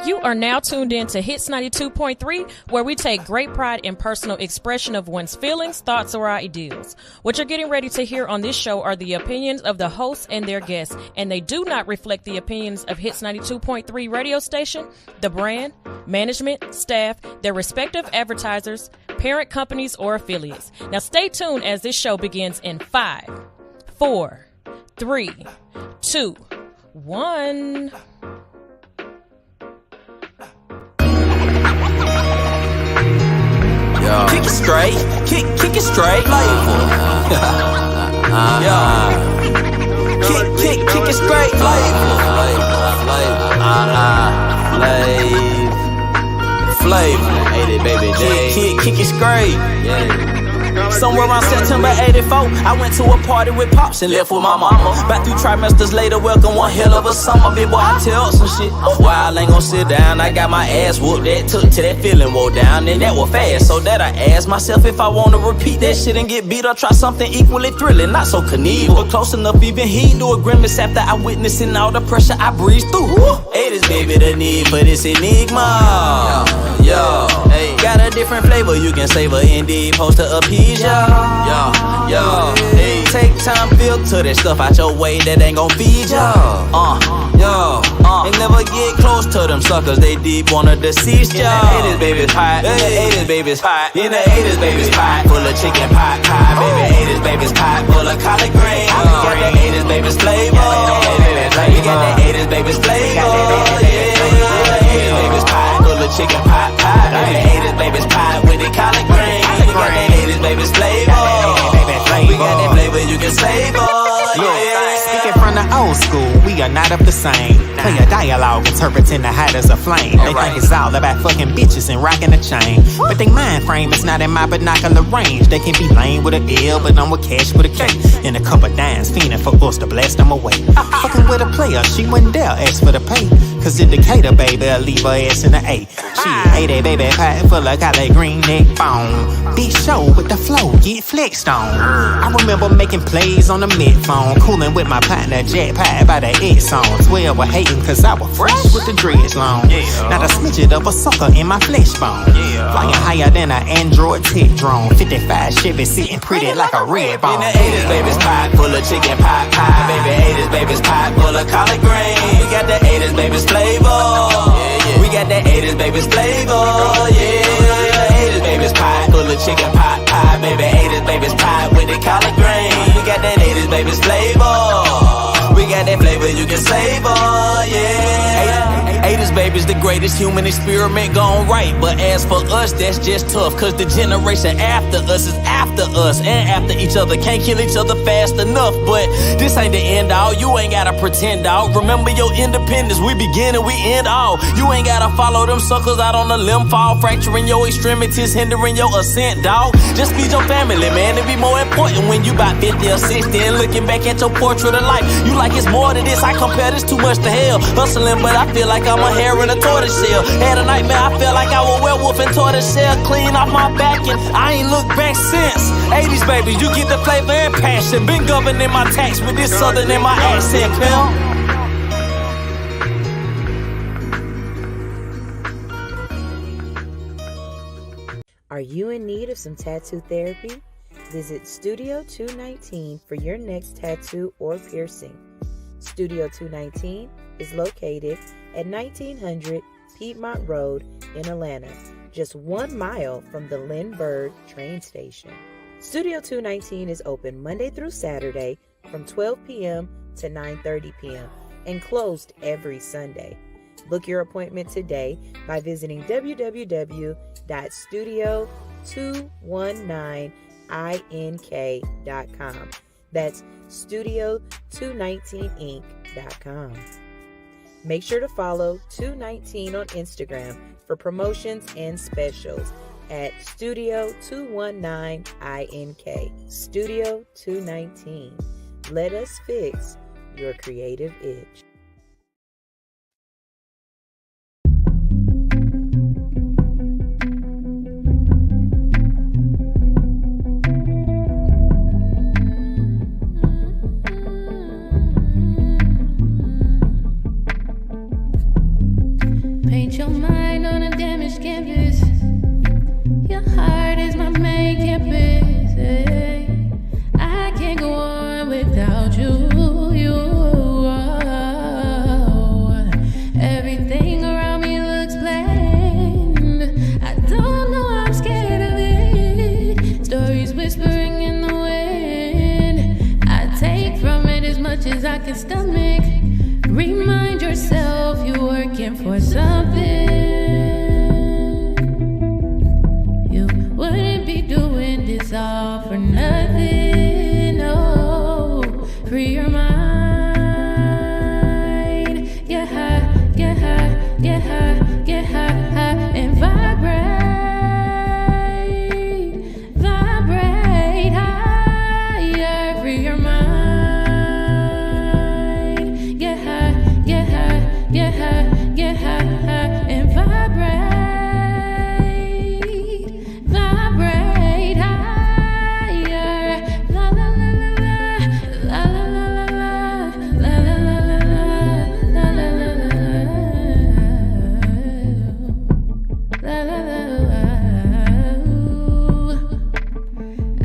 You are now tuned in to Hits 92.3, where we take great pride in personal expression of one's feelings, thoughts, or ideals. What you're getting ready to hear on this show are the opinions of the hosts and their guests, and they do not reflect the opinions of Hits 92.3 radio station, the brand, management, staff, their respective advertisers, parent companies, or affiliates. Now stay tuned as this show begins in 5, 4, 3, 2, 1. Yo. Kick it straight, kick it straight, flavor. Kick it straight, flavor. Flavor. 80 baby day. Kick it straight. Yeah. Somewhere around September 84, I went to a party with Pops and left with my mama. Back 3 trimesters later, welcome one hell of a summer. Big boy, I tell some shit. While I ain't gon' sit down, I got my ass whooped. That took till that feeling wore down, and that was fast. So that I asked myself if I wanna repeat that shit and get beat or try something equally thrilling. Not so Knievel, but close enough even he do a grimace after I witnessing all the pressure I breezed through. 80s baby, the need for this enigma. Yo, hey, got a different flavor you can savor indeed, post to appease ya. Yo, hey, take time, filter that stuff out your way that ain't gon' feed ya. And never get close to them suckers, they deep wanna deceive ya. In the 80s baby's hot, in the 80s baby's hot, in the 80s baby's pot full of chicken pot pie, baby 80s baby's pot full of collard greens. We got that 80s baby's flavor, we got that 80s baby's flavor, yeah. 80s baby's pot full of chicken pot pie, baby 80s baby's pot with the collard greens. We got that 80s baby's flavor, we got that flavor you can savor, yeah. Speaking from the old school, we are not of the same. Play a dialogue, interpreting the height as a flame. They think it's all about fucking bitches and rocking a chain, but they mind frame is not in my binocular range. They can be lame with a L, but I'm with cash with a K. And a couple dimes fiending for us to blast them away. Fucking with a player, she wouldn't dare ask for the pay, cause the Decatur baby will leave her ass in the A. She 80 baby pie full of collard green neck bone. Big show with the flow, get flexed on. I remember making plays on the mid phone, cooling with my partner Jack Pie by the X on. 12 were hating cause I was fresh with the dreads long. Not a smidget of a sucker in my flesh bone. Flying higher than an Android tech drone. 55 Chevy sitting pretty like a red bone. In the 80s baby's pot full of chicken pot pie, baby 80s baby's pot full of collard greens. We got the 80s baby's flavor, we got that 80s baby's flavor, yeah. 80s baby's pot full of chicken pot pie, baby 80s baby's pot with the collard greens. We got that 80s baby's flavor, we got that flavor you can savor, yeah. 80s baby's the greatest human experiment gone right, but as for us, that's just tough, cause the generation after us is after us and after each other. Can't kill each other fast enough, but this ain't the end all. You ain't gotta pretend, dog. Remember your independence, we begin and we end all. You ain't gotta follow them suckers out on the limb fall, fracturing your extremities, hindering your ascent, dog. Just feed your family, man. It be more important when you about 50 or 60 and looking back at your portrait of life. You like it's more to this, I compare this too much to hell. Hustling, but I feel like I'm a hare in a tortoise shell. Had a nightmare, I felt like I was a werewolf in tortoise shell. Clean off my back and I ain't looked back since. 80s baby, you get the flavor and passion. Been governing my tax with this southern in my accent, pimp. Are you in need of some tattoo therapy? Visit Studio 219 for your next tattoo or piercing. Studio 219 is located at 1900 Piedmont Road in Atlanta, just 1 mile from the Lindbergh train station. Studio 219 is open Monday through Saturday from 12 p.m. to 9:30 p.m. and closed every Sunday. Book your appointment today by visiting www.studio219ink.com. That's studio219inc.com. Make sure to follow 219 on Instagram for promotions and specials at Studio219ink. Studio 219. Let us fix your creative itch. can stomach. Remind yourself you're working for something. You wouldn't be doing this all for nothing. No, free your mind. Get high, get high, get high, get high, high, and vibrate. Vibrate higher. Free your mind. Get high, get high, get high, get high, high, and vibrate. Vibrate higher. La la la la la, la la la la, la la la la, la la la la, la la la.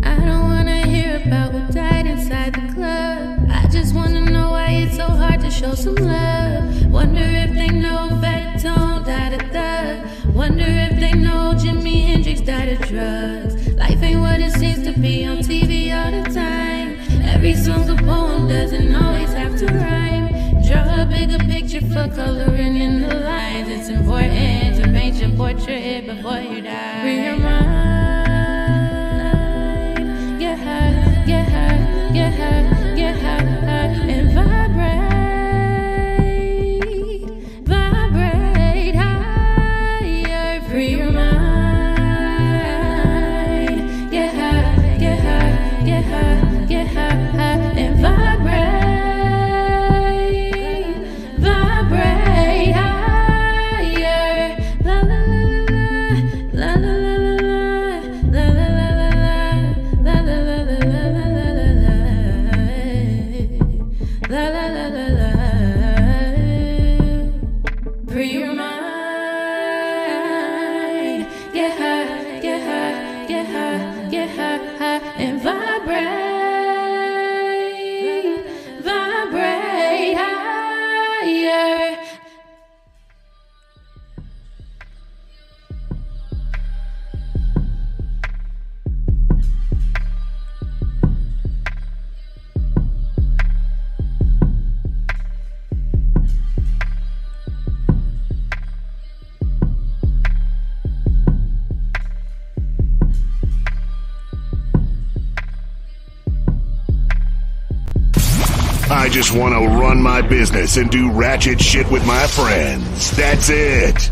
I don't wanna hear about who died inside the club. I just wanna know why it's so hard to show some love. Wonder if they know Fat Tone died of thug. Wonder if they know Jimi Hendrix died of drugs. Life ain't what it seems to be on TV all the time. Every song's a poem, doesn't always have to rhyme. Draw a bigger picture for coloring in the lines. It's important to paint your portrait before you die. Free your mind. Get high, get high, get high, get high, high, and vibrate. Vibrate higher. Free your mind. Get high, get high, get high, get high, high, and vibrate. Vibrate higher. La la la la la, la la la la, la la la la, la la la la, la la la la, la. Free your mind. Get high, get high, get high, get high, high, and vibrate. Vibrate higher. I just want to run my business and do ratchet shit with my friends. That's it.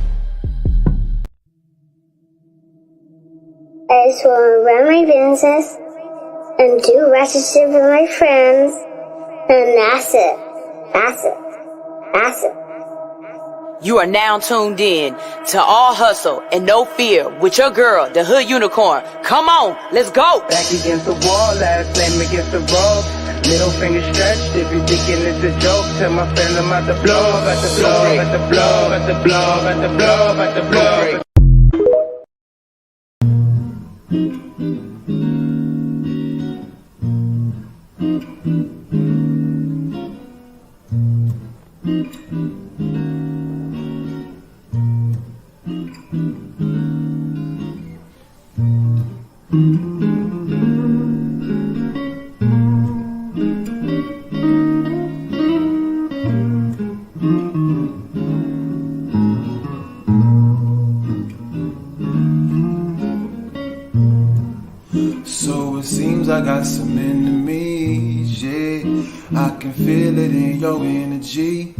I just want to run my business and do ratchet shit with my friends. And that's it. That's it. That's it. You are now tuned in to All Hustle and No Fear with your girl, the Hood Unicorn. Come on, let's go. Back against the wall, last name against the rope. Middle finger stretched, if you thinking it's a joke, tell my friend I'm about to blow, about to blow, about to blow, about to blow, about to blow, about to blow. So it seems I got some enemies, yeah. I can feel it in your energy,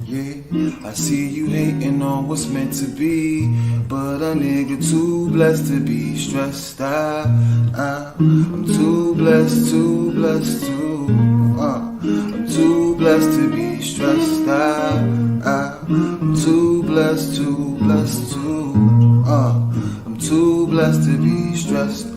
yeah. I see you hating on what's meant to be, but a nigga too blessed to be stressed out. I'm too blessed, too blessed to, I'm too blessed to be stressed out. I'm too blessed, too blessed to, I'm too blessed to be stressed.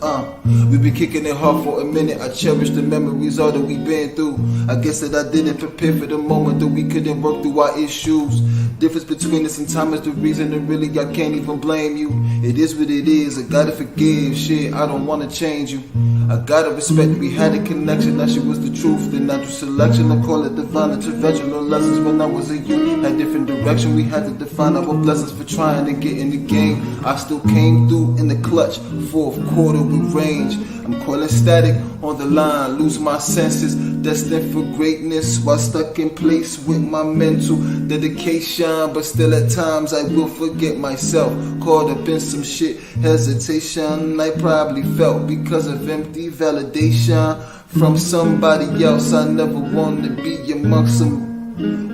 We been kicking it hard for a minute. I cherish the memories all that we been through. I guess that I didn't prepare for the moment that we couldn't work through our issues. Difference between us and time is the reason, and really I can't even blame you. It is what it is. I gotta forgive. Shit, I don't wanna change you. I gotta respect, we had a connection, that shit was the truth. The natural selection, I call it divine intervention. No lessons when I was a youth, had different direction. We had to define our blessings for trying to get in the game. I still came through in the clutch, fourth quarter with range. I'm calling static on the line, lose my senses, destined for greatness while stuck in place with my mental dedication. But still at times I will forget myself, caught up in some shit, hesitation I probably felt because of empty validation from somebody else. I never wanted to be amongst some.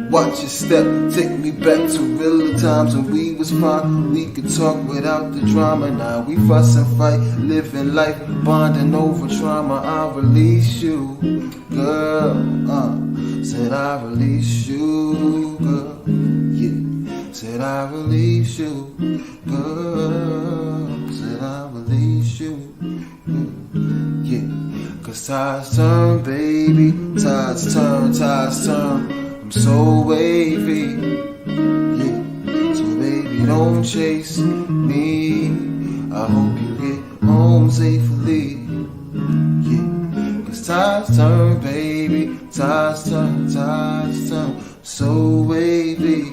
Watch your step, take me back to real times when we was fine. We could talk without the drama. Now we fuss and fight, living life, bonding over trauma. I release you, girl. Said I release you, girl. Yeah. Said I release you, girl. Said I release you, yeah. Cause tides turn, baby. Tides turn. I'm so wavy, yeah. So baby, don't chase me. I hope you get home safely, yeah. Cause tides turn, baby. Tides turn. So wavy,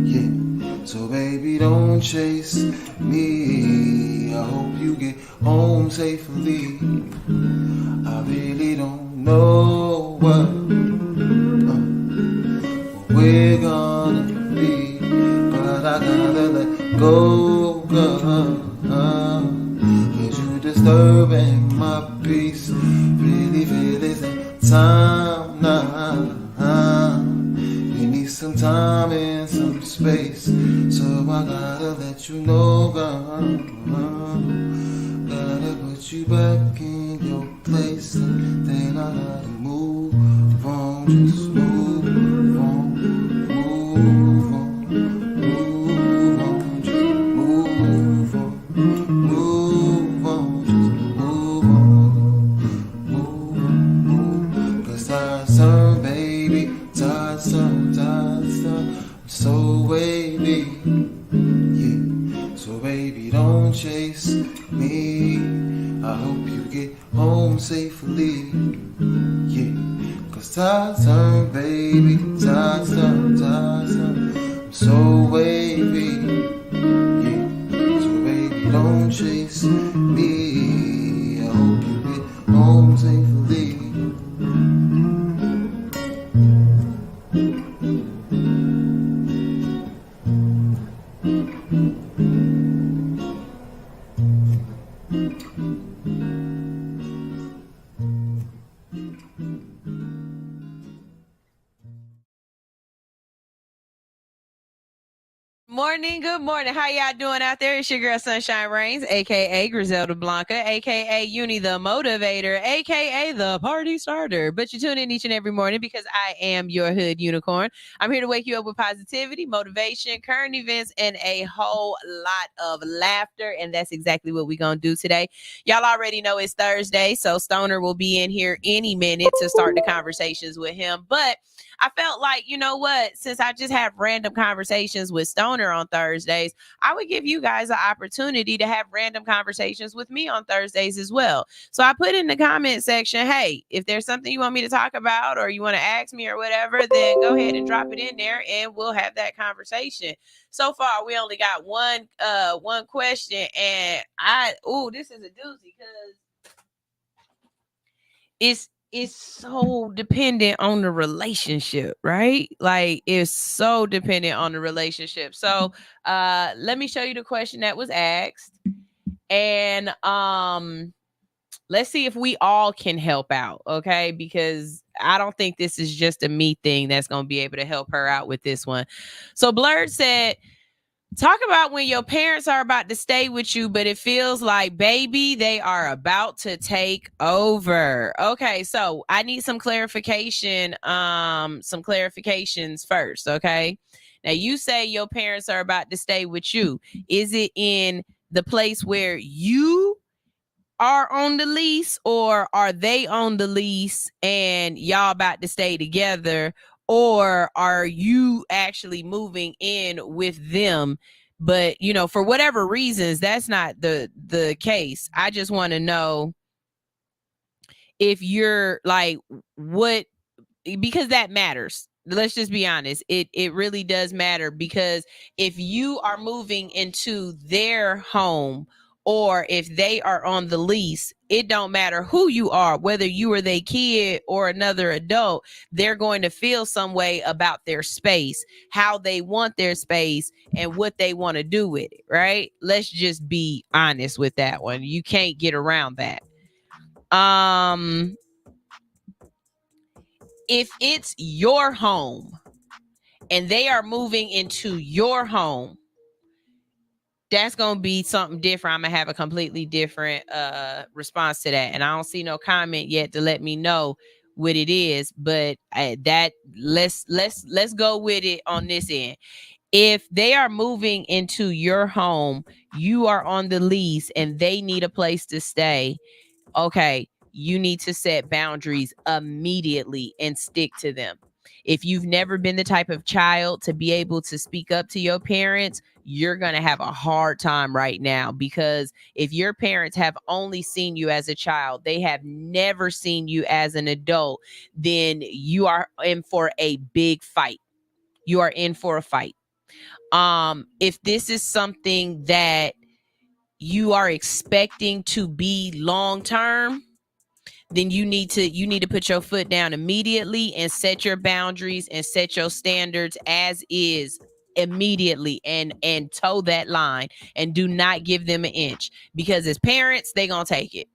yeah. So baby, don't chase me. I hope you get home safely. I really don't know what we're gonna be, but I gotta let go, girl. Cause you disturbing my peace. Really feel it's that time now. You need some time and some space, so I gotta let you know, girl. Gotta put you back in your place, and then I gotta move on, just move on. Cause tides turn, baby. Tides turn. I'm so wavy, yeah. So baby, don't chase me. I hope you get home safely, yeah. Cause tides turn, baby. Tides turn. I'm so wavy, yeah. So baby, don't chase me. I hope you get home safely. Good morning. How y'all doing out there? It's your girl Sunshine Reigns, aka Griselda Blanca, aka Uni the Motivator, aka the Party Starter. But you tune in each and every morning because I am your hood unicorn. I'm here to wake you up with positivity, motivation, current events, and a whole lot of laughter. And that's exactly what we're going to do today. Y'all already know it's Thursday, so Stnr will be in here any minute to start the conversations with him. But I felt like, you know what, since I just have random conversations with Stnr on Thursdays, I would give you guys an opportunity to have random conversations with me on Thursdays as well. So I put in the comment section, hey, if there's something you want me to talk about or you want to ask me or whatever, then go ahead and drop it in there and we'll have that conversation. So far, we only got one question, and this is a doozy because it's so dependent on the relationship, right? Like, it's so dependent on the relationship. So let me show you the question that was asked, and let's see if we all can help out, okay? Because I don't think this is just a me thing that's going to be able to help her out with this one. So Blurred said, talk about when your parents are about to stay with you, but it feels like, baby, they are about to take over. Okay, so I need some clarification, some clarifications first, okay? Now, you say your parents are about to stay with you. Is it in the place where you are on the lease, or are they on the lease and y'all about to stay together? Or are you actually moving in with them? But, you know, for whatever reasons, that's not the case. I just want to know if you're like, what, because that matters. Let's just be honest. It really does matter, because if you are moving into their home, or if they are on the lease, it don't matter who you are, whether you are their kid or another adult, they're going to feel some way about their space, how they want their space, and what they want to do with it, right? Let's just be honest with that one. You can't get around that. If it's your home and they are moving into your home, that's going to be something different. I'm going to have a completely different response to that. And I don't see no comment yet to let me know what it is, but that let's go with it on this end. If they are moving into your home, you are on the lease and they need a place to stay, okay, you need to set boundaries immediately and stick to them. If you've never been the type of child to be able to speak up to your parents, you're going to have a hard time right now, because if your parents have only seen you as a child, they have never seen you as an adult, then you are in for a big fight. You are in for a fight. If this is something that you are expecting to be long term, then you need to put your foot down immediately and set your boundaries and set your standards as is immediately, and toe that line and do not give them an inch, because as parents, they gonna take it.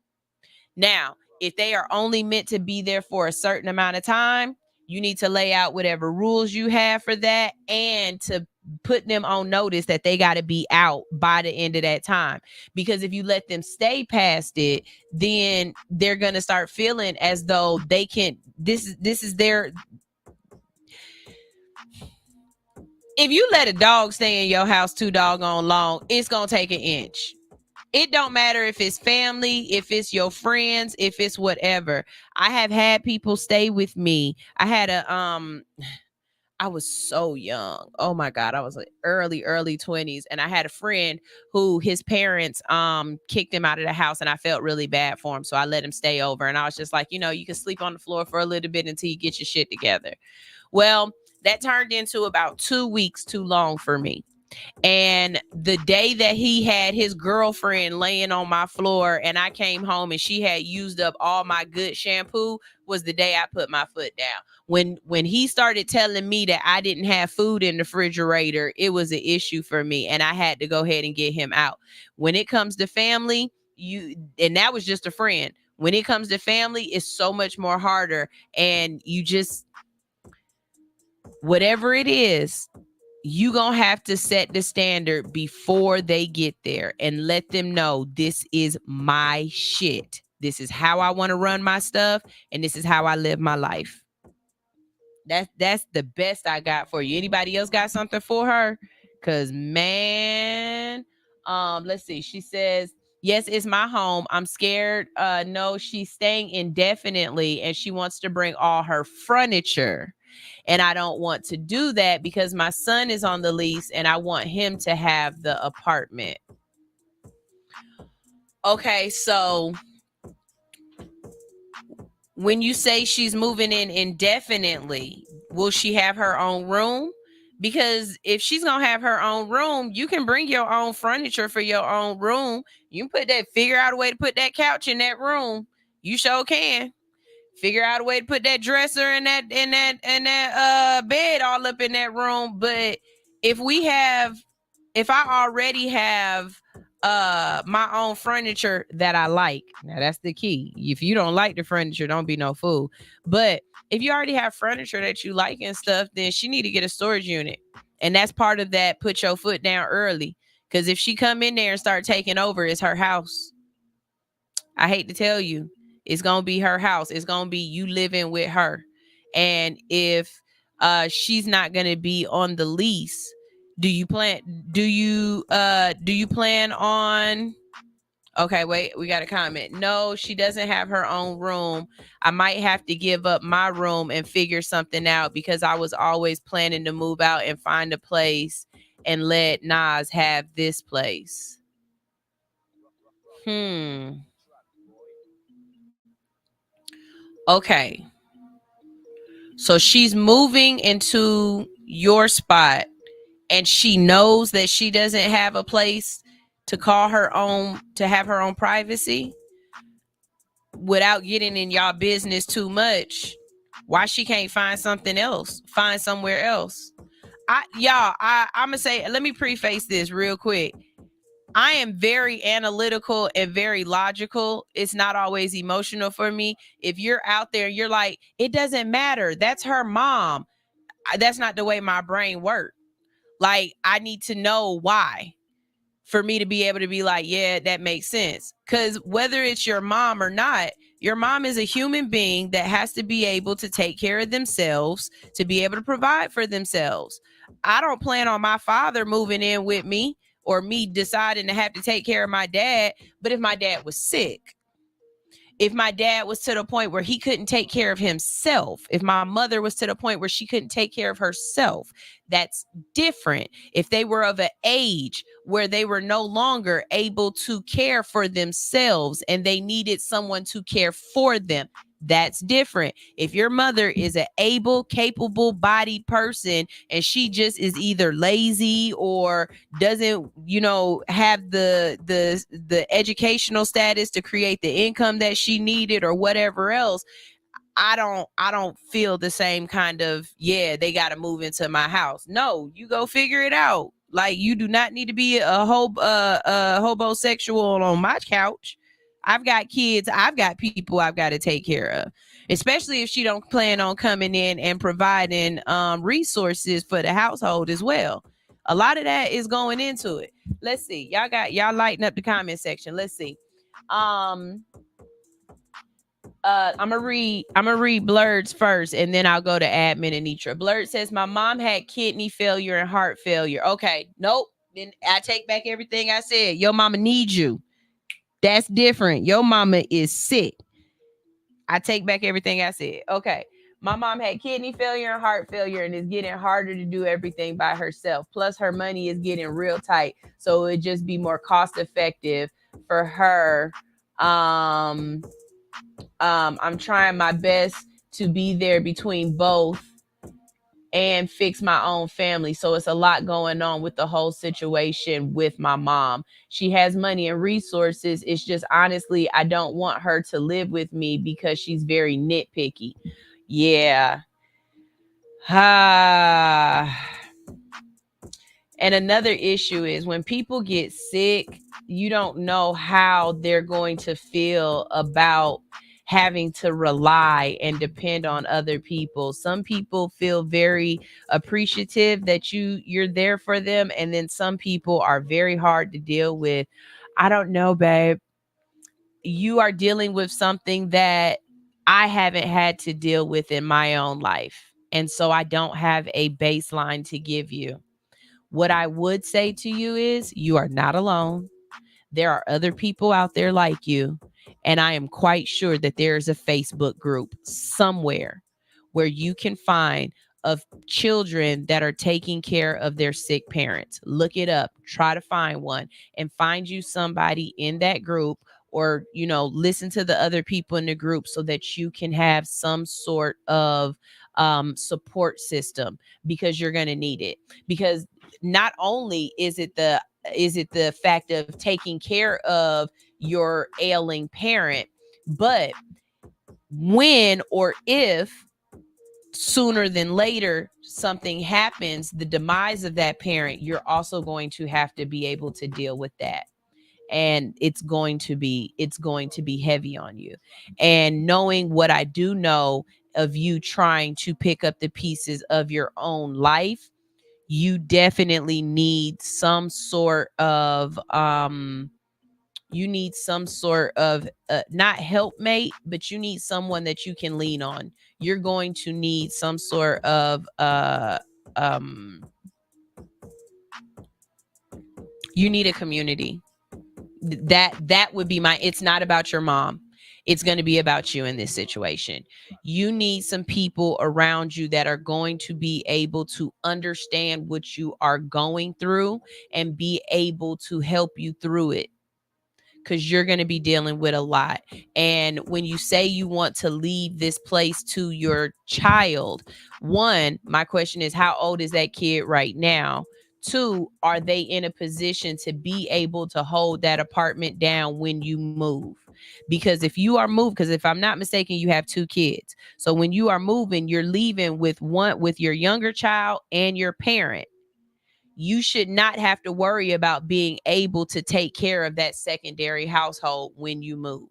Now, if they are only meant to be there for a certain amount of time, you need to lay out whatever rules you have for that, and to put them on notice that they got to be out by the end of that time. Because if you let them stay past it, then they're going to start feeling as though they can, this is their, if you let a dog stay in your house too doggone long, it's going to take an inch. It don't matter if it's family, if it's your friends, if it's whatever. I have had people stay with me. I had I was so young. Oh my God. I was like early 20s. And I had a friend who his parents kicked him out of the house, and I felt really bad for him. So I let him stay over. And I was just like, you can sleep on the floor for a little bit until you get your shit together. Well, that turned into about 2 weeks too long for me. And the day that he had his girlfriend laying on my floor and I came home and she had used up all my good shampoo was the day I put my foot down. When he started telling me that I didn't have food in the refrigerator, it was an issue for me, and I had to go ahead and get him out. When it comes to family, and that was just a friend. When it comes to family, it's so much more harder, and you just, whatever it is, you gonna have to set the standard before they get there and let them know, this is my shit. This is how I want to run my stuff, and this is how I live my life. That's the best I got for you. Anybody else got something for her? Cause man, let's see. She says, yes, it's my home. I'm scared. No, she's staying indefinitely and she wants to bring all her furniture. And I don't want to do that because my son is on the lease and I want him to have the apartment. Okay, so when you say she's moving in indefinitely, will she have her own room? Because if she's going to have her own room, you can bring your own furniture for your own room. You can figure out a way to put that couch in that room. You sure can. Figure out a way to put that dresser and that bed all up in that room. But if I already have my own furniture that I like, now that's the key. If you don't like the furniture, don't be no fool. But if you already have furniture that you like and stuff, then she need to get a storage unit. And that's part of that, put your foot down early. Because if she come in there and start taking over, it's her house. I hate to tell you, it's going to be her house. It's going to be you living with her. And if she's not going to be on the lease, do you plan on, okay, wait, we got a comment. No, she doesn't have her own room. I might have to give up my room and figure something out because I was always planning to move out and find a place and let Nas have this place. Okay. So she's moving into your spot and she knows that she doesn't have a place to call her own, to have her own privacy without getting in y'all business too much. Why she can't find something else, find somewhere else? I'm gonna say, let me preface this real quick. I am very analytical and very logical. It's not always emotional for me. If you're out there, you're like, it doesn't matter. That's her mom. That's not the way my brain works. Like, I need to know why for me to be able to be like, yeah, that makes sense. Because whether it's your mom or not, your mom is a human being that has to be able to take care of themselves, to be able to provide for themselves. I don't plan on my father moving in with me or me deciding to have to take care of my dad. But if my dad was sick, if my dad was to the point where he couldn't take care of himself, if my mother was to the point where she couldn't take care of herself, that's different. If they were of an age where they were no longer able to care for themselves and they needed someone to care for them, that's different. If your mother is an able, capable bodied person and she just is either lazy or doesn't, have the educational status to create the income that she needed or whatever else, I don't feel the same kind of, yeah, they got to move into my house. No, you go figure it out. Like, you do not need to be a homosexual on my couch. I've got kids. I've got people I've got to take care of, especially if she don't plan on coming in and providing resources for the household as well. A lot of that is going into it. Let's see. Y'all lighten up the comment section. Let's see. I'm gonna read Blurred's first, and then I'll go to admin and Nitra. Blurred says, my mom had kidney failure and heart failure. Okay, nope. Then I take back everything I said. Your mama needs you. That's different. Your mama is sick. I take back everything I said. Okay. My mom had kidney failure and heart failure and is getting harder to do everything by herself. Plus, her money is getting real tight. So it'd just be more cost effective for her. I'm trying my best to be there between both and fix my own family. So it's a lot going on with the whole situation with my mom. She has money and resources. It's just, honestly, I don't want her to live with me because she's very nitpicky. Yeah. And another issue is when people get sick, you don't know how they're going to feel about having to rely and depend on other people. Some people feel very appreciative that you're there for them, and then some people are very hard to deal with. I don't know, babe. You are dealing with something that I haven't had to deal with in my own life, and so I don't have a baseline to give you. What I would say to you is, you are not alone. There are other people out there like you. And I am quite sure that there is a Facebook group somewhere where you can find of children that are taking care of their sick parents. Look it up, try to find one, and find you somebody in that group, or, listen to the other people in the group so that you can have some sort of support system, because you're going to need it. Because not only is it the fact of taking care of your ailing parent, but when or if sooner than later something happens, the demise of that parent, you're also going to have to be able to deal with that. And it's going to be heavy on you. And knowing what I do know of you trying to pick up the pieces of your own life, you definitely need some sort of not helpmate, but you need someone that you can lean on. You're going to need some sort of you need a community. That would be it's not about your mom. It's going to be about you in this situation. You need some people around you that are going to be able to understand what you are going through and be able to help you through it. because you're going to be dealing with a lot. And when you say you want to leave this place to your child, one, my question is, how old is that kid right now? Two, are they in a position to be able to hold that apartment down when you move? Because if you are moved, because if I'm not mistaken, you have 2 kids. So when you are moving, you're leaving with your younger child and your parent. You should not have to worry about being able to take care of that secondary household when you move.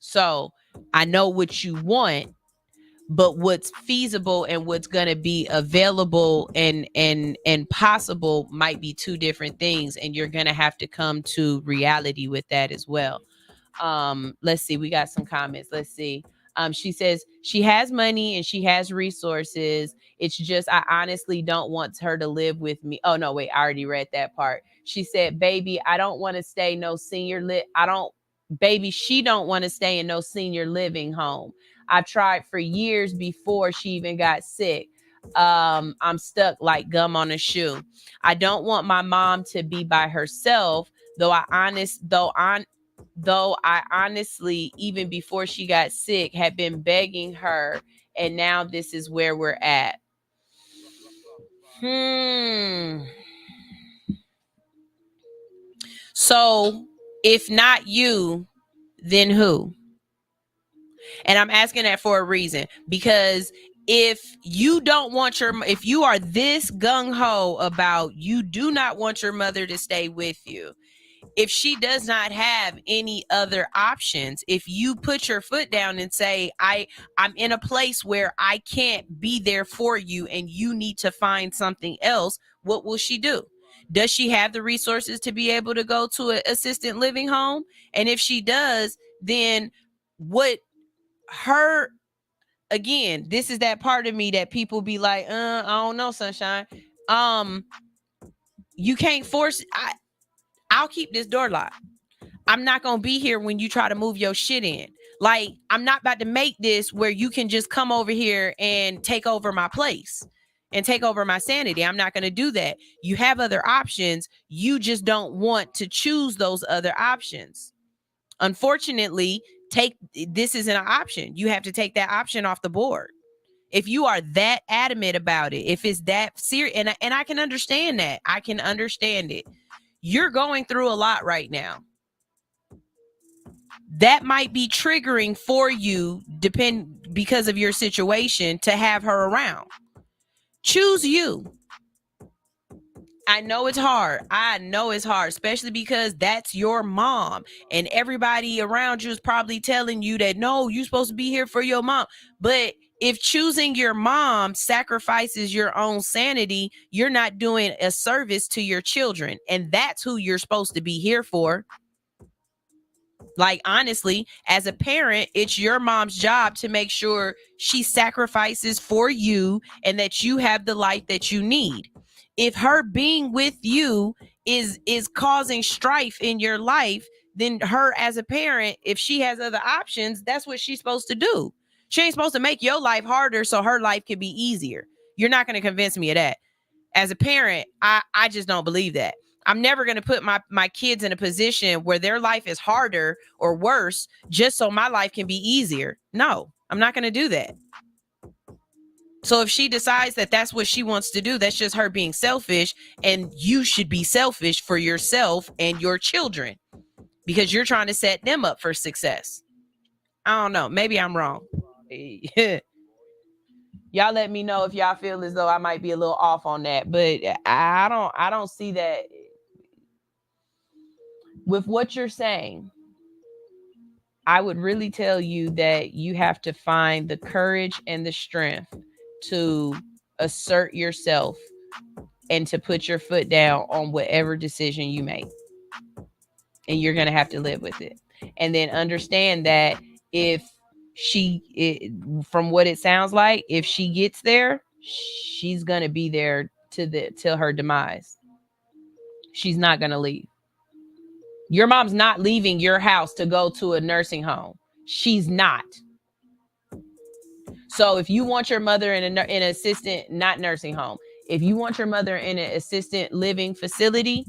So I know what you want, but what's feasible and what's going to be available and possible might be 2 different things. And you're going to have to come to reality with that as well. Let's see. We got some comments. Let's see. She says she has money and she has resources. It's just, I honestly don't want her to live with me. Oh, no, wait, I already read that part. She said, baby, I don't want to stay no senior she don't want to stay in no senior living home. I tried for years before she even got sick. I'm stuck like gum on a shoe. I don't want my mom to be by herself, though I honestly, even before she got sick, had been begging her, and now this is where we're at. So if not you, then who? And I'm asking that for a reason, because if you are this gung-ho about you do not want your mother to stay with you, if she does not have any other options, if you put your foot down and say, I'm in a place where I can't be there for you and you need to find something else, what will she do? Does she have the resources to be able to go to an assisted living home? And if she does, then again, this is that part of me that people be like, I don't know, sunshine. You can't force, I'll keep this door locked. I'm not going to be here when you try to move your shit in. Like, I'm not about to make this where you can just come over here and take over my place and take over my sanity. I'm not going to do that. You have other options. You just don't want to choose those other options. Unfortunately, this isn't an option. You have to take that option off the board. If you are that adamant about it, if it's that serious, and I can understand that. I can understand it. You're going through a lot right now. That might be triggering for you, because of your situation, to have her around. Choose you. I know it's hard. Especially because that's your mom and everybody around you is probably telling you that, no, you're supposed to be here for your mom. But if choosing your mom sacrifices your own sanity, you're not doing a service to your children. And that's who you're supposed to be here for. Like, honestly, as a parent, it's your mom's job to make sure she sacrifices for you and that you have the life that you need. If her being with you is causing strife in your life, then her as a parent, if she has other options, that's what she's supposed to do. She ain't supposed to make your life harder so her life can be easier. You're not going to convince me of that. As a parent, I just don't believe that. I'm never going to put my kids in a position where their life is harder or worse just so my life can be easier. No, I'm not going to do that. So if she decides that that's what she wants to do, that's just her being selfish, and you should be selfish for yourself and your children because you're trying to set them up for success. I don't know. Maybe I'm wrong. Y'all let me know if y'all feel as though I might be a little off on that, but I don't see that. With what you're saying, I would really tell you that you have to find the courage and the strength to assert yourself and to put your foot down on whatever decision you make. And you're going to have to live with it. And then understand that from what it sounds like, if she gets there, she's going to be there till her demise. She's not going to leave. Your mom's not leaving your house to go to a nursing home. She's not. So if you want your mother in an assistant, not nursing home, if you want your mother in an assistant living facility,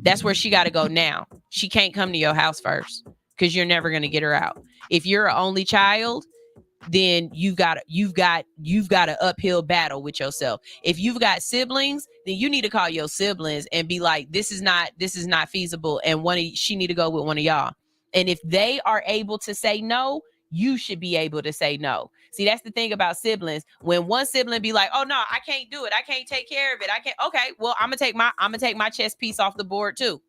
that's where she got to go now. she can't come to your house first because you're never going to get her out. If you're an only child, then you've got an uphill battle with yourself. If you've got siblings, then you need to call your siblings and be like, this is not feasible, and she need to go with one of y'all. And if they are able to say no, you should be able to say no. See, that's the thing about siblings. When one sibling be like, oh no, I can't do it, I can't take care of it, I can't, okay, well, I'm gonna take my chess piece off the board too.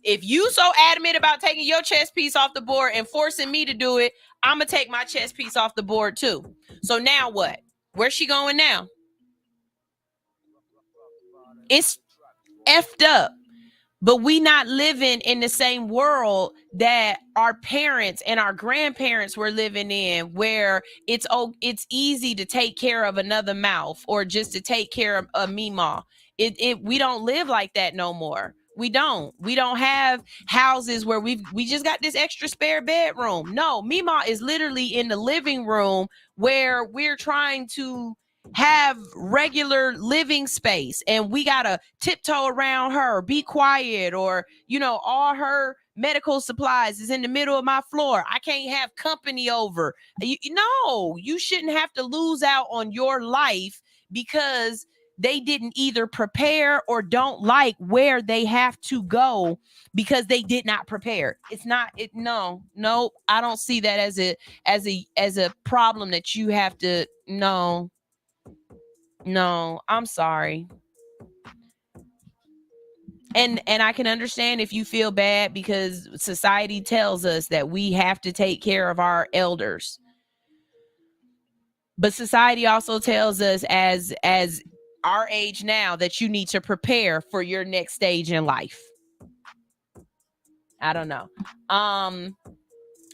If you so adamant about taking your chess piece off the board and forcing me to do it, I'm going to take my chess piece off the board too. So now what? Where's she going now? It's effed up. But we not living in the same world that our parents and our grandparents were living in, where it's easy to take care of another mouth or just to take care of a Meemaw. We don't live like that no more. We don't have houses where we just got this extra spare bedroom. No, Meemaw is literally in the living room where we're trying to have regular living space, and we gotta tiptoe around her, be quiet, or all her medical supplies is in the middle of my floor. I can't have company over. No, you shouldn't have to lose out on your life because they didn't either prepare or don't like where they have to go because they did not prepare. No, I don't see that as a problem that you have to. No, I'm sorry. And I can understand if you feel bad because society tells us that we have to take care of our elders. But society also tells us as our age now that you need to prepare for your next stage in life. I don't know.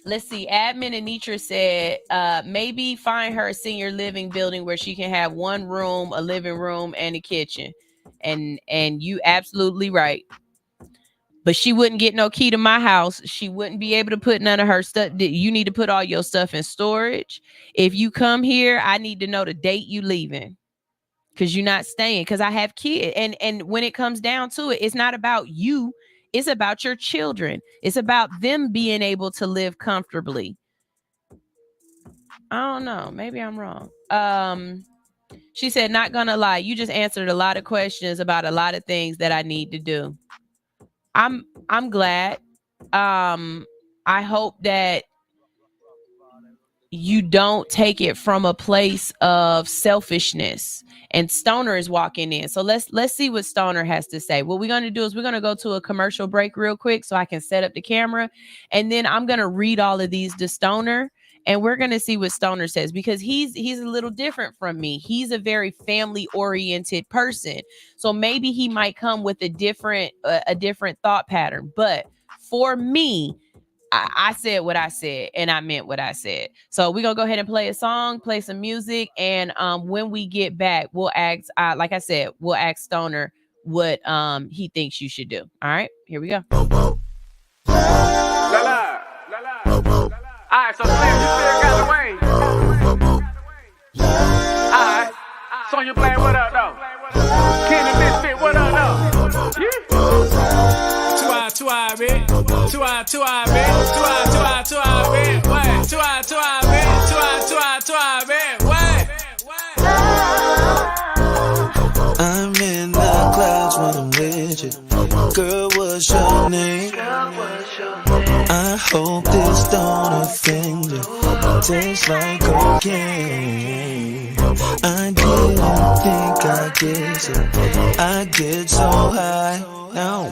Let's see. Admin Anitra said, maybe find her a senior living building where she can have one room, a living room, and a kitchen. And you absolutely right. But she wouldn't get no key to my house. She wouldn't be able to put none of her stuff. You need to put all your stuff in storage. If you come here, I need to know the date you leaving. Because you're not staying, because I have kids. And when it comes down to it, it's not about you. It's about your children. It's about them being able to live comfortably. I don't know. Maybe I'm wrong. She said, not gonna lie, you just answered a lot of questions about a lot of things that I need to do. I'm glad. I hope that you don't take it from a place of selfishness. And Stnr is walking in. So let's see what Stnr has to say. What we're going to do is we're going to go to a commercial break real quick so I can set up the camera. And then I'm going to read all of these to Stnr. And we're going to see what Stnr says, because he's a little different from me. He's a very family oriented person. So maybe he might come with a different thought pattern. But for me, I said what I said, and I meant what I said. So we're going to go ahead and play a song, play some music. And when we get back, we'll ask, like I said, we'll ask Stnr what he thinks you should do. All right, here we go. All right, so Slim, you still got the range. All right, so you playing what up, though? Kenny Misfit, what up, though? Yeah. Two eye, man. Two eye, man. What? Two eye, man. What? I'm in the clouds when I'm with you. Girl, what's your name? I hope this don't offend you. Tastes like cocaine. I didn't think I'd get so. I get so high. Now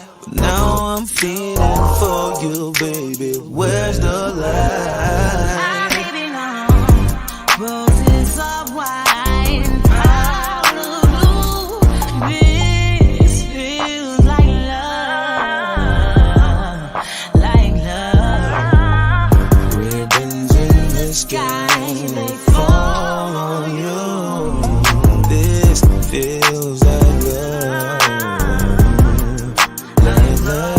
I'm feeling for you, baby. Where's the lie? Roses of wine, out of blue. This feels like love. Ribbons in the sky, they fall on you. This feels like love. Like love.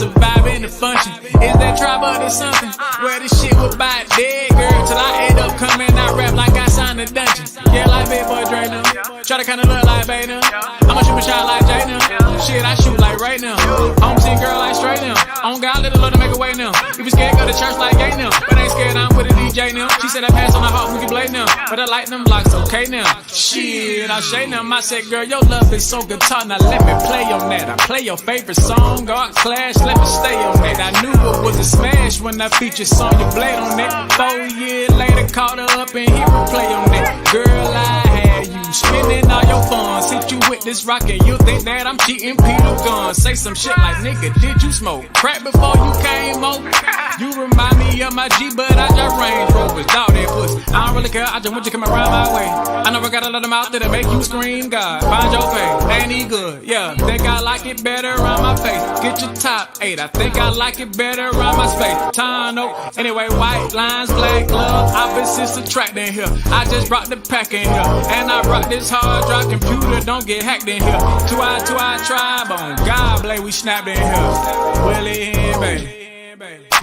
survive in the function. Is that trouble or something? Where this shit was about dead, girl, till I end up coming out rap like I signed a dungeon. Yeah, like big boy Dre now. Try to kinda look like Bay now. I'ma shoot my shot like Jay now. Shit, I shoot like right now. Home team girl like straight now. On God, little Lord to make a way now. If you scared, go to church like gay now. But ain't scared, I'm with a DJ now. She said I pass on the heart, we can blade now. But I like them blocks, okay now. Shit, I shade them. I said, girl, your love is so guitar. Now let me play on that. I play your favorite song, God Clash. Let me stay on that. I knew it was a smash when I featured Sonya Blade on that. 4 years later, caught her up and hit replay on that. Girl, I had you spending all your funds. Hit you with this rock and you think that I'm cheating Peter Gunn. Say some shit like, nigga, did you smoke crack before you came over? You remind me of my G, but I just Range Rovers. Dog that pussy. I don't really care, I just want you to come around my way. I know I got a lot of mouth that'll make you scream, God. Find your pay, ain't he good? Yeah, think I like it better around my face. Get your top 8, I think I like it better around my space. Tano, anyway, white lines, black glove, opposites attracting here. I just brought the pack in here, and I brought this hard drive computer, don't get hacked in here. 2i tribe on God, blade, we snapped in here. Willie and baby.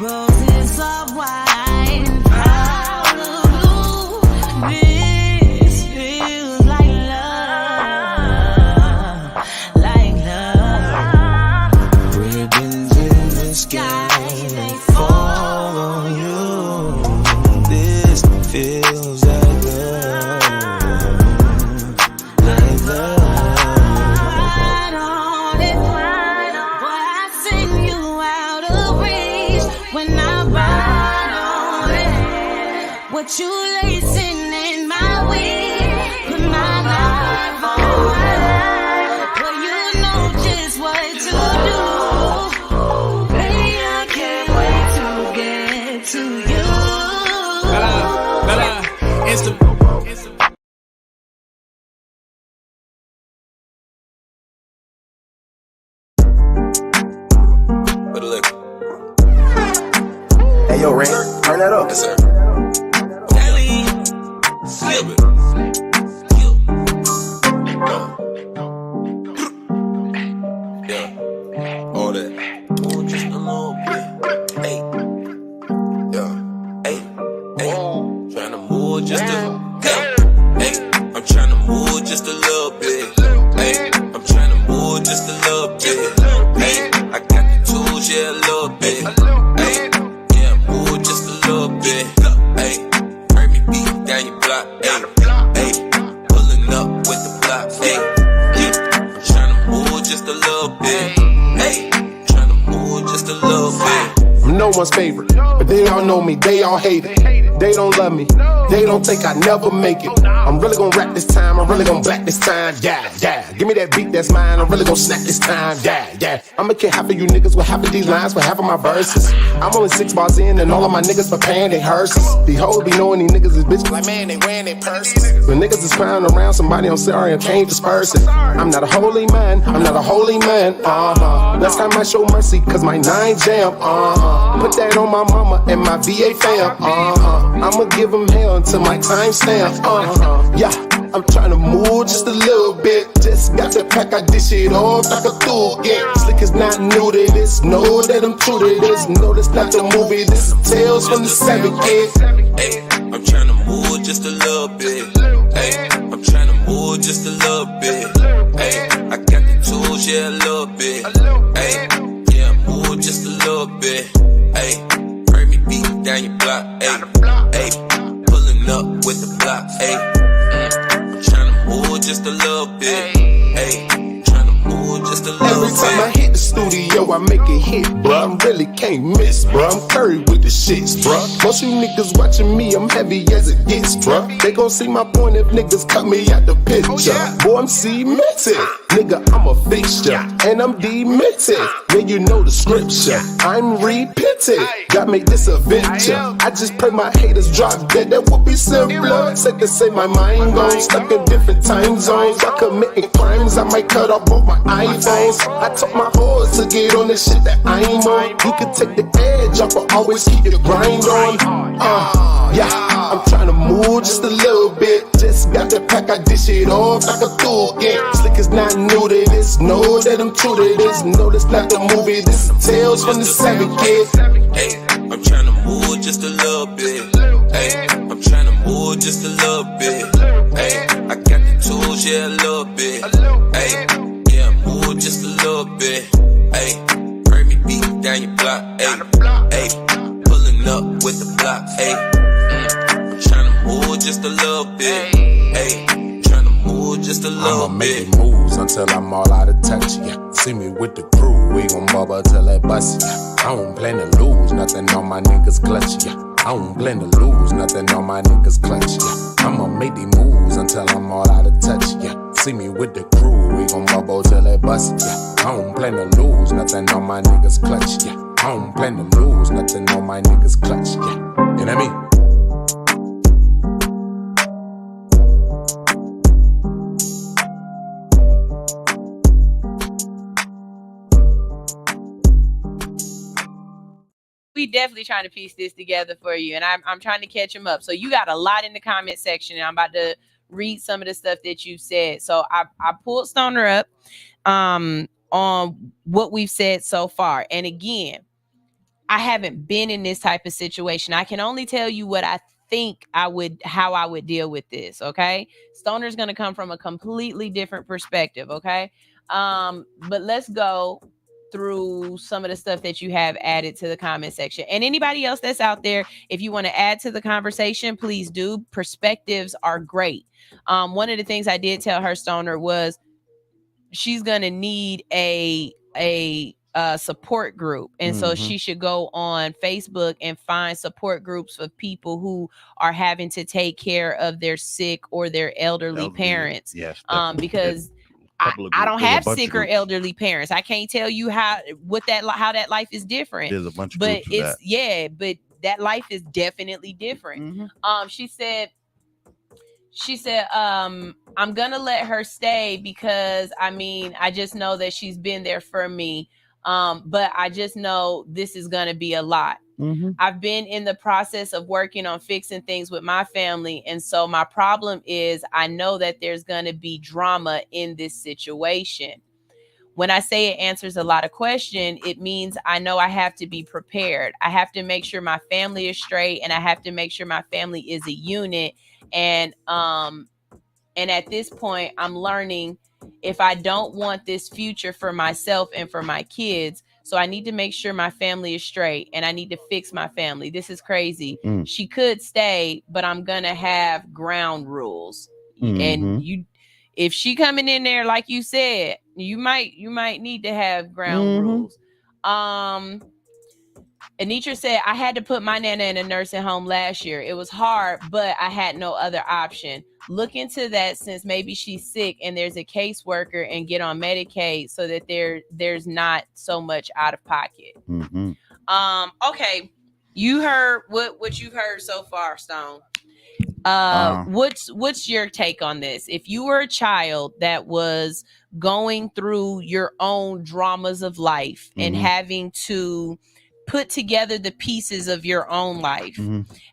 Roses of wine, out of blue. This feels like love, like love. Ribbons in the sky, they fall on you. This feels like love, like love. Right on it, boy, I send you out of reach when I ride on it. What you lacing in my weed? Put my life on it. Well, you know just what to do. Baby, I can't wait to get to you. It's the Hey, yo, Ray, turn that up. Yes, sir. Flip it. Yeah. All that. Oh, just a little bit. Hey. Yeah. Hey. Hey. Tryna move just a. Hey. Hey. I'm tryna move just a little bit. Hey. I'm tryna move just a little bit. Hey. I got the tools, yeah, a little bit. Hey. Just a little bit, ayy. Heard me beat down your block, ayy. Ayy, pulling up with the block, ayy. Yeah, I'm tryna move just a little bit, ayy. Tryna move just a little bit. I'm no one's favorite, but they all know me, they all hate it. They don't love me, they don't think I never make it. I'm really gonna rap this time, I'm really gonna black this time, yeah, yeah. Give me that beat that's mine, I'm really gonna snap this time, yeah, yeah. I'ma kill half of you niggas with half of these lines for half of my verses. I'm only 6 bars in and all of my niggas preparing their hearses. These hoes be knowing these niggas is bitches like, man, they wearing their purses. When niggas is crying around somebody, I'm sorry, I can't disperse it. I'm not a holy man, I'm not a holy man, Last time I show mercy, cause my 9 jam, Put that on my mama and my VA fam, I'ma give them hell until my time stamp, Yeah, I'm tryna move just a little bit. Just got the pack, I dish it off like a tool. Yeah, Slick is not new to this. Know that I'm true to this. No, this not the movie. This is Tales from the 7 kid. Hey, I'm tryna move just a little bit. Hey, I'm tryna move just a little bit. Hey, I got the tools, yeah, a little bit. Hey, yeah, move just a little bit. Hey, heard me beat down your block. Hey, hey, pulling up with the block. Hey, I'm tryna move just a little bit. Hey, tryna move just a little bit. Every time I hit the studio, I make it hit, bruh. I really can't miss, bruh. I'm curry with the shits, bruh. Most you niggas watching me, I'm heavy as it gets, bruh. They gon' see my point if niggas cut me out the picture. Boy, I'm cemented. Nigga, I'm a fixture, and I'm demented. Yeah, you know the scripture. I'm repented. God made this a venture. I just pray my haters drop dead. That would be simpler. Said to say my mind gone, stuck in different time zones. I committing crimes, I might cut off both my iPhones. I told my hoes to get on the shit that I'm on. You can take the edge off, but always keep your grind on. Yeah, I'm trying to move just a little bit. Just got the pack, I dish it off like a do again. Slick is not new to this, know that I'm true to this. No, this not the movie, this is Tales from the 7 Kid. Hey, I'm trying to move just a little bit. Hey, I'm trying to move just a little bit. Hey, I got the tools, yeah, a little bit. Hey, yeah, move just a little bit. Hey, bring me beat down your block. Hey, hey, pulling up with the block. Hey, I'm trying to move just a little bit. Hey, trying to move just a little I'ma bit. make moves until I'm all out of touch, yeah. See me with the crew, we gon' bubble till it bust, yeah. I don't plan to lose, nothing on my niggas clutch, yeah. I don't plan to lose, nothing on my niggas clutch, yeah. I'ma make these moves until I'm all out of touch, yeah. See me with the crew, we gon' bubble till it bust, yeah. I don't plan to lose, nothing on my niggas clutch, yeah. I don't plan to lose, nothing on my niggas clutch, yeah. You know what I mean? We definitely trying to piece this together for you, and I'm trying to catch them up. So you got a lot in the comment section, and I'm about to read some of the stuff that you said. So I pulled Stnr up on what we've said so far, and again, I haven't been in this type of situation. I can only tell you what I think how I would deal with this. Okay, Stnr is going to come from a completely different perspective. Okay, but let's go through some of the stuff that you have added to the comment section. And anybody else that's out there, if you want to add to the conversation, please do. Perspectives are great. One of the things I did tell her, Stnr, was she's gonna need a support group, and so she should go on Facebook and find support groups of people who are having to take care of their sick or their elderly parents. Yes, because I don't have sick or elderly parents. I can't tell you how that life is different. There's a bunch of but groups of that. but that life is definitely different. She said, I'm gonna let her stay because I just know that she's been there for me. But I just know this is gonna be a lot. I've been in the process of working on fixing things with my family. And so my problem is I know that there's going to be drama in this situation. When I say it answers a lot of questions, it means I know I have to be prepared. I have to make sure my family is straight, and I have to make sure my family is a unit. And at this point, I'm learning if I don't want this future for myself and for my kids, so I need to make sure my family is straight, and I need to fix my family. This is crazy. She could stay, but I'm gonna have ground rules. And if she coming in there, like you said, you might need to have ground rules. Anitra said, I had to put my nana in a nursing home last year. It was hard, but I had no other option. Look into that, since maybe she's sick and there's a caseworker, and get on Medicaid so that there's not so much out of pocket. Okay. You heard what you've heard so far, Stone. What's your take on this? If you were a child that was going through your own dramas of life and having to put together the pieces of your own life,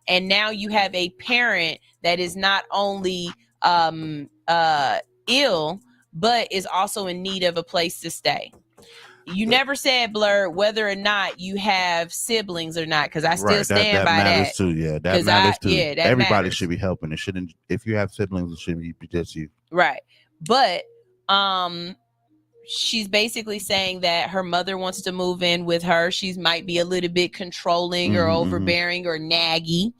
and now you have a parent that is not only ill, but is also in need of a place to stay. You never said, Blur, whether or not you have siblings or not, because I still stand by matters that. Too. Yeah, that matters too. Yeah, that everybody matters. should be helping. It shouldn't. If you have siblings, it shouldn't be just you. Right, but she's basically saying that her mother wants to move in with her. She might be a little bit controlling or overbearing or naggy.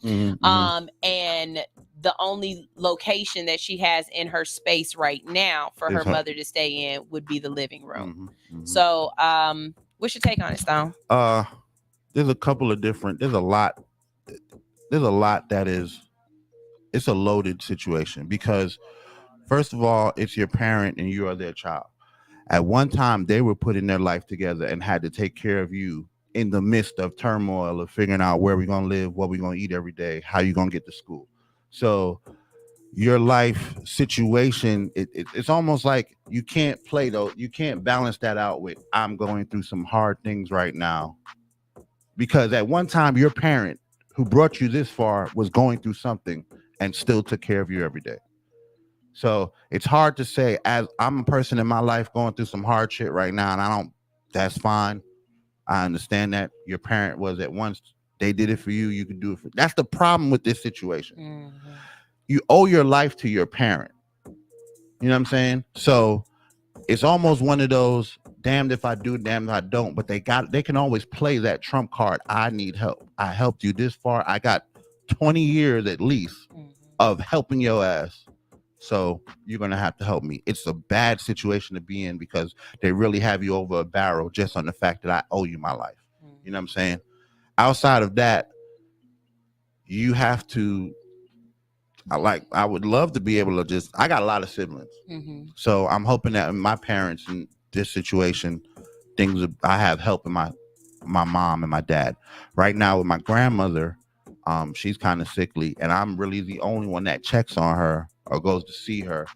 And the only location that she has in her space right now for her mother to stay in would be the living room. So what's your take on it, Stone? There's a couple of different, there's a lot that is, it's a loaded situation, because first of all, it's your parent and you are their child. At one time, they were putting their life together and had to take care of you in the midst of turmoil of figuring out where we're going to live, what we're going to eat every day, how you're going to get to school. So your life situation, it's almost like you can't play though. You can't balance that out with, I'm going through some hard things right now. Because at one time, your parent who brought you this far was going through something and still took care of you every day. So it's hard to say, as I'm a person in my life going through some hard shit right now, and that's fine. I understand that your parent was at once, they did it for you, you could do it for, that's the problem with this situation. Mm-hmm. You owe your life to your parent. You know what I'm saying? So it's almost one of those damned if I do, damned if I don't, but they can always play that trump card. I need help. I helped you this far. I got 20 years at least of helping your ass. So you're going to have to help me. It's a bad situation to be in because they really have you over a barrel just on the fact that I owe you my life. You know what I'm saying? Outside of that, you have to, I would love to be able to I got a lot of siblings. Mm-hmm. So I'm hoping that my parents in this situation, I have help in my mom and my dad. Right now with my grandmother, she's kind of sickly and I'm really the only one that checks on her or goes to see her.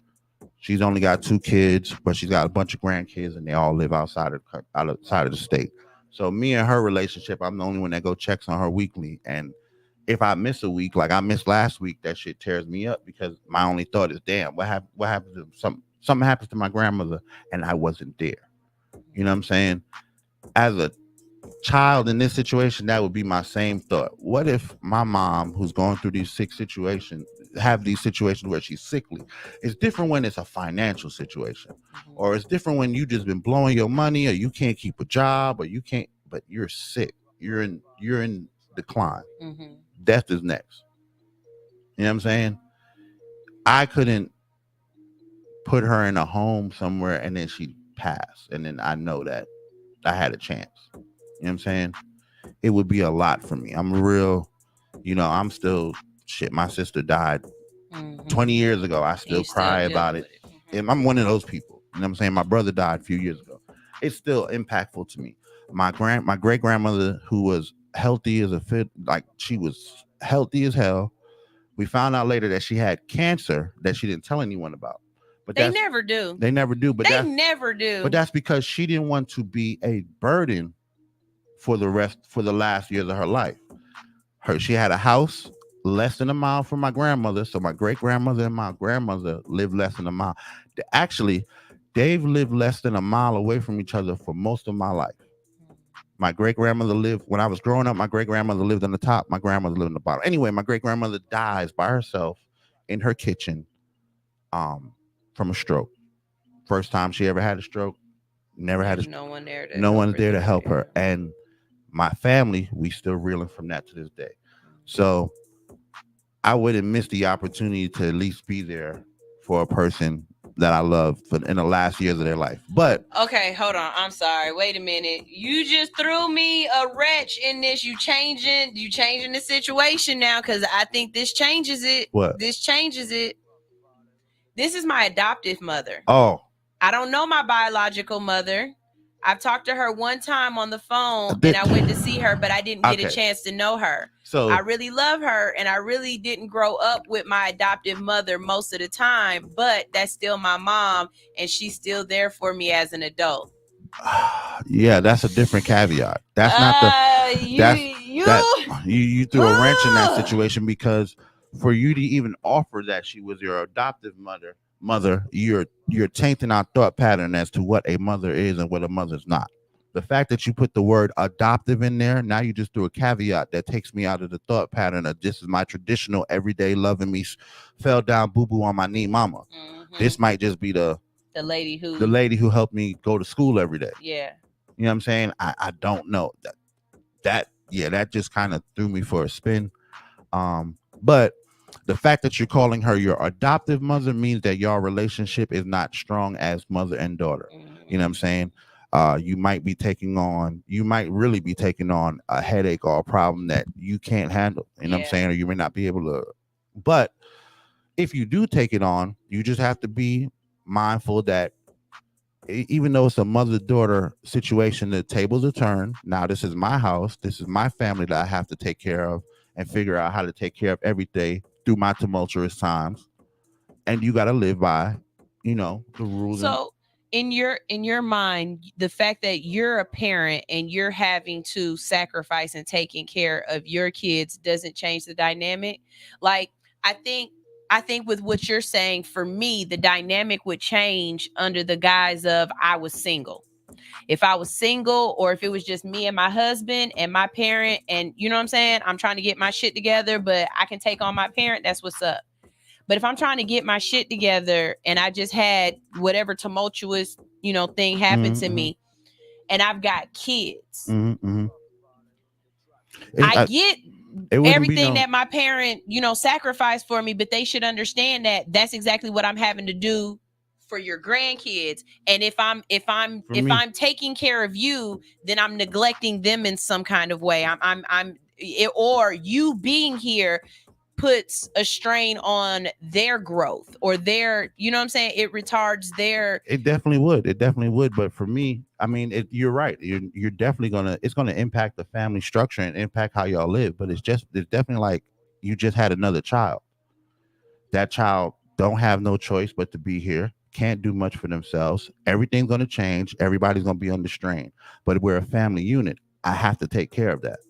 She's only got 2 kids, but she's got a bunch of grandkids and they all live outside of the state. So me and her relationship, I'm the only one that go checks on her weekly. And if I miss a week, like I missed last week, that shit tears me up because my only thought is, damn, what happened to something happens to my grandmother and I wasn't there. You know what I'm saying? As a child in this situation, that would be my same thought. What if my mom, who's going through these situations where she's sickly? It's different when it's a financial situation, or it's different when you just been blowing your money, or you can't keep a job, or you can't, but you're sick. You're in decline. Mm-hmm. Death is next. You know what I'm saying? I couldn't put her in a home somewhere and then she passed, and then I know that I had a chance. You know what I'm saying? It would be a lot for me. I'm real, I'm still shit. My sister died 20 years ago. I still cry about it. And I'm one of those people. You know what I'm saying? My brother died a few years ago. It's still impactful to me. My great grandmother, who was healthy as a fit, like she was healthy as hell. We found out later that she had cancer that she didn't tell anyone about. But they never do. They never do. But they never do. But that's because she didn't want to be a burden for the last years of her life. She had a house less than a mile from my grandmother. So my great grandmother and my grandmother lived less than a mile. Actually, they've lived less than a mile away from each other for most of my life. My great grandmother lived, when I was growing up, my great grandmother lived on the top. My grandmother lived on the bottom. Anyway, my great grandmother dies by herself in her kitchen from a stroke. First time she ever had a stroke. Never had no one there to help her. And my family, we still reeling from that to this day. So I wouldn't miss the opportunity to at least be there for a person that I love in the last years of their life. But okay, hold on. I'm sorry. Wait a minute. You just threw me a wrench in this. You changing the situation now because I think this changes it. What? This changes it. This is my adoptive mother. Oh. I don't know my biological mother. I've talked to her one time on the phone and I went to see her, but I didn't get a chance to know her. So I really love her and I really didn't grow up with my adoptive mother most of the time, but that's still my mom and she's still there for me as an adult. Yeah, that's a different caveat. That's not you threw a wrench in that situation because for you to even offer that she was your adoptive mother, you're tainting our thought pattern as to what a mother is and what a mother's not. The fact that you put the word adoptive in there, now you just threw a caveat that takes me out of the thought pattern of this is my traditional everyday loving me, fell down boo-boo on my knee mama. Mm-hmm. This might just be the lady who helped me go to school every day. Yeah. You know what I'm saying? I don't know. That just kind of threw me for a spin. But the fact that you're calling her your adoptive mother means that your relationship is not strong as mother and daughter. Mm-hmm. You know what I'm saying? You might really be taking on a headache or a problem that you can't handle. You know what I'm saying? Or you may not be able to. But if you do take it on, you just have to be mindful that even though it's a mother-daughter situation, the tables are turned. Now this is my house. This is my family that I have to take care of and figure out how to take care of every day through my tumultuous times. And you got to live by, the rules. So in your mind, the fact that you're a parent and you're having to sacrifice and taking care of your kids doesn't change the dynamic. Like, I think with what you're saying, for me, the dynamic would change under the guise of I was single. If I was single, or if it was just me and my husband and my parent, and you know what I'm saying, I'm trying to get my shit together, but I can take on my parent, that's what's up. But if I'm trying to get my shit together and I just had whatever tumultuous, thing happen to me, and I've got kids, I get everything that my parent, sacrificed for me, but they should understand that that's exactly what I'm having to do for your grandkids. And if I'm taking care of you, then I'm neglecting them in some kind of way. Or you being here puts a strain on their growth or their, you know what I'm saying? It retards their. It definitely would. But for me, I mean, you're right. You're definitely it's gonna impact the family structure and impact how y'all live. But it's definitely like you just had another child. That child don't have no choice but to be here. Can't do much for themselves. Everything's gonna change. Everybody's gonna be under strain. But we're a family unit. I have to take care of that.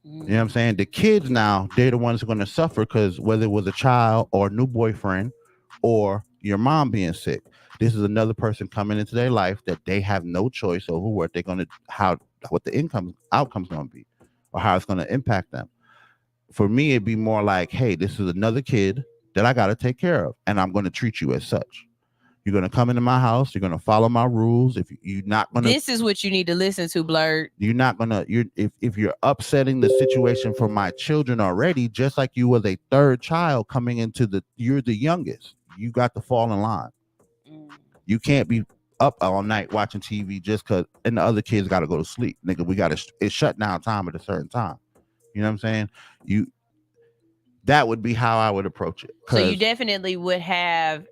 You know what I'm saying? The kids now, they're the ones who are going to suffer because whether it was a child or a new boyfriend or your mom being sick, this is another person coming into their life that they have no choice over what they're going to, what the outcome's going to be or how it's going to impact them. For me, it'd be more like, hey, this is another kid that I got to take care of, and I'm going to treat you as such. You're going to come into my house. You're going to follow my rules. If you're not going to, this is what you need to listen to, Blurred. You're not going to, if you're upsetting the situation for my children already, just like you was a third child coming into you're the youngest. You got to fall in line. You can't be up all night watching TV just because, and the other kids got to go to sleep. Nigga, it's shut down time at a certain time. You know what I'm saying? That would be how I would approach it. So you definitely would have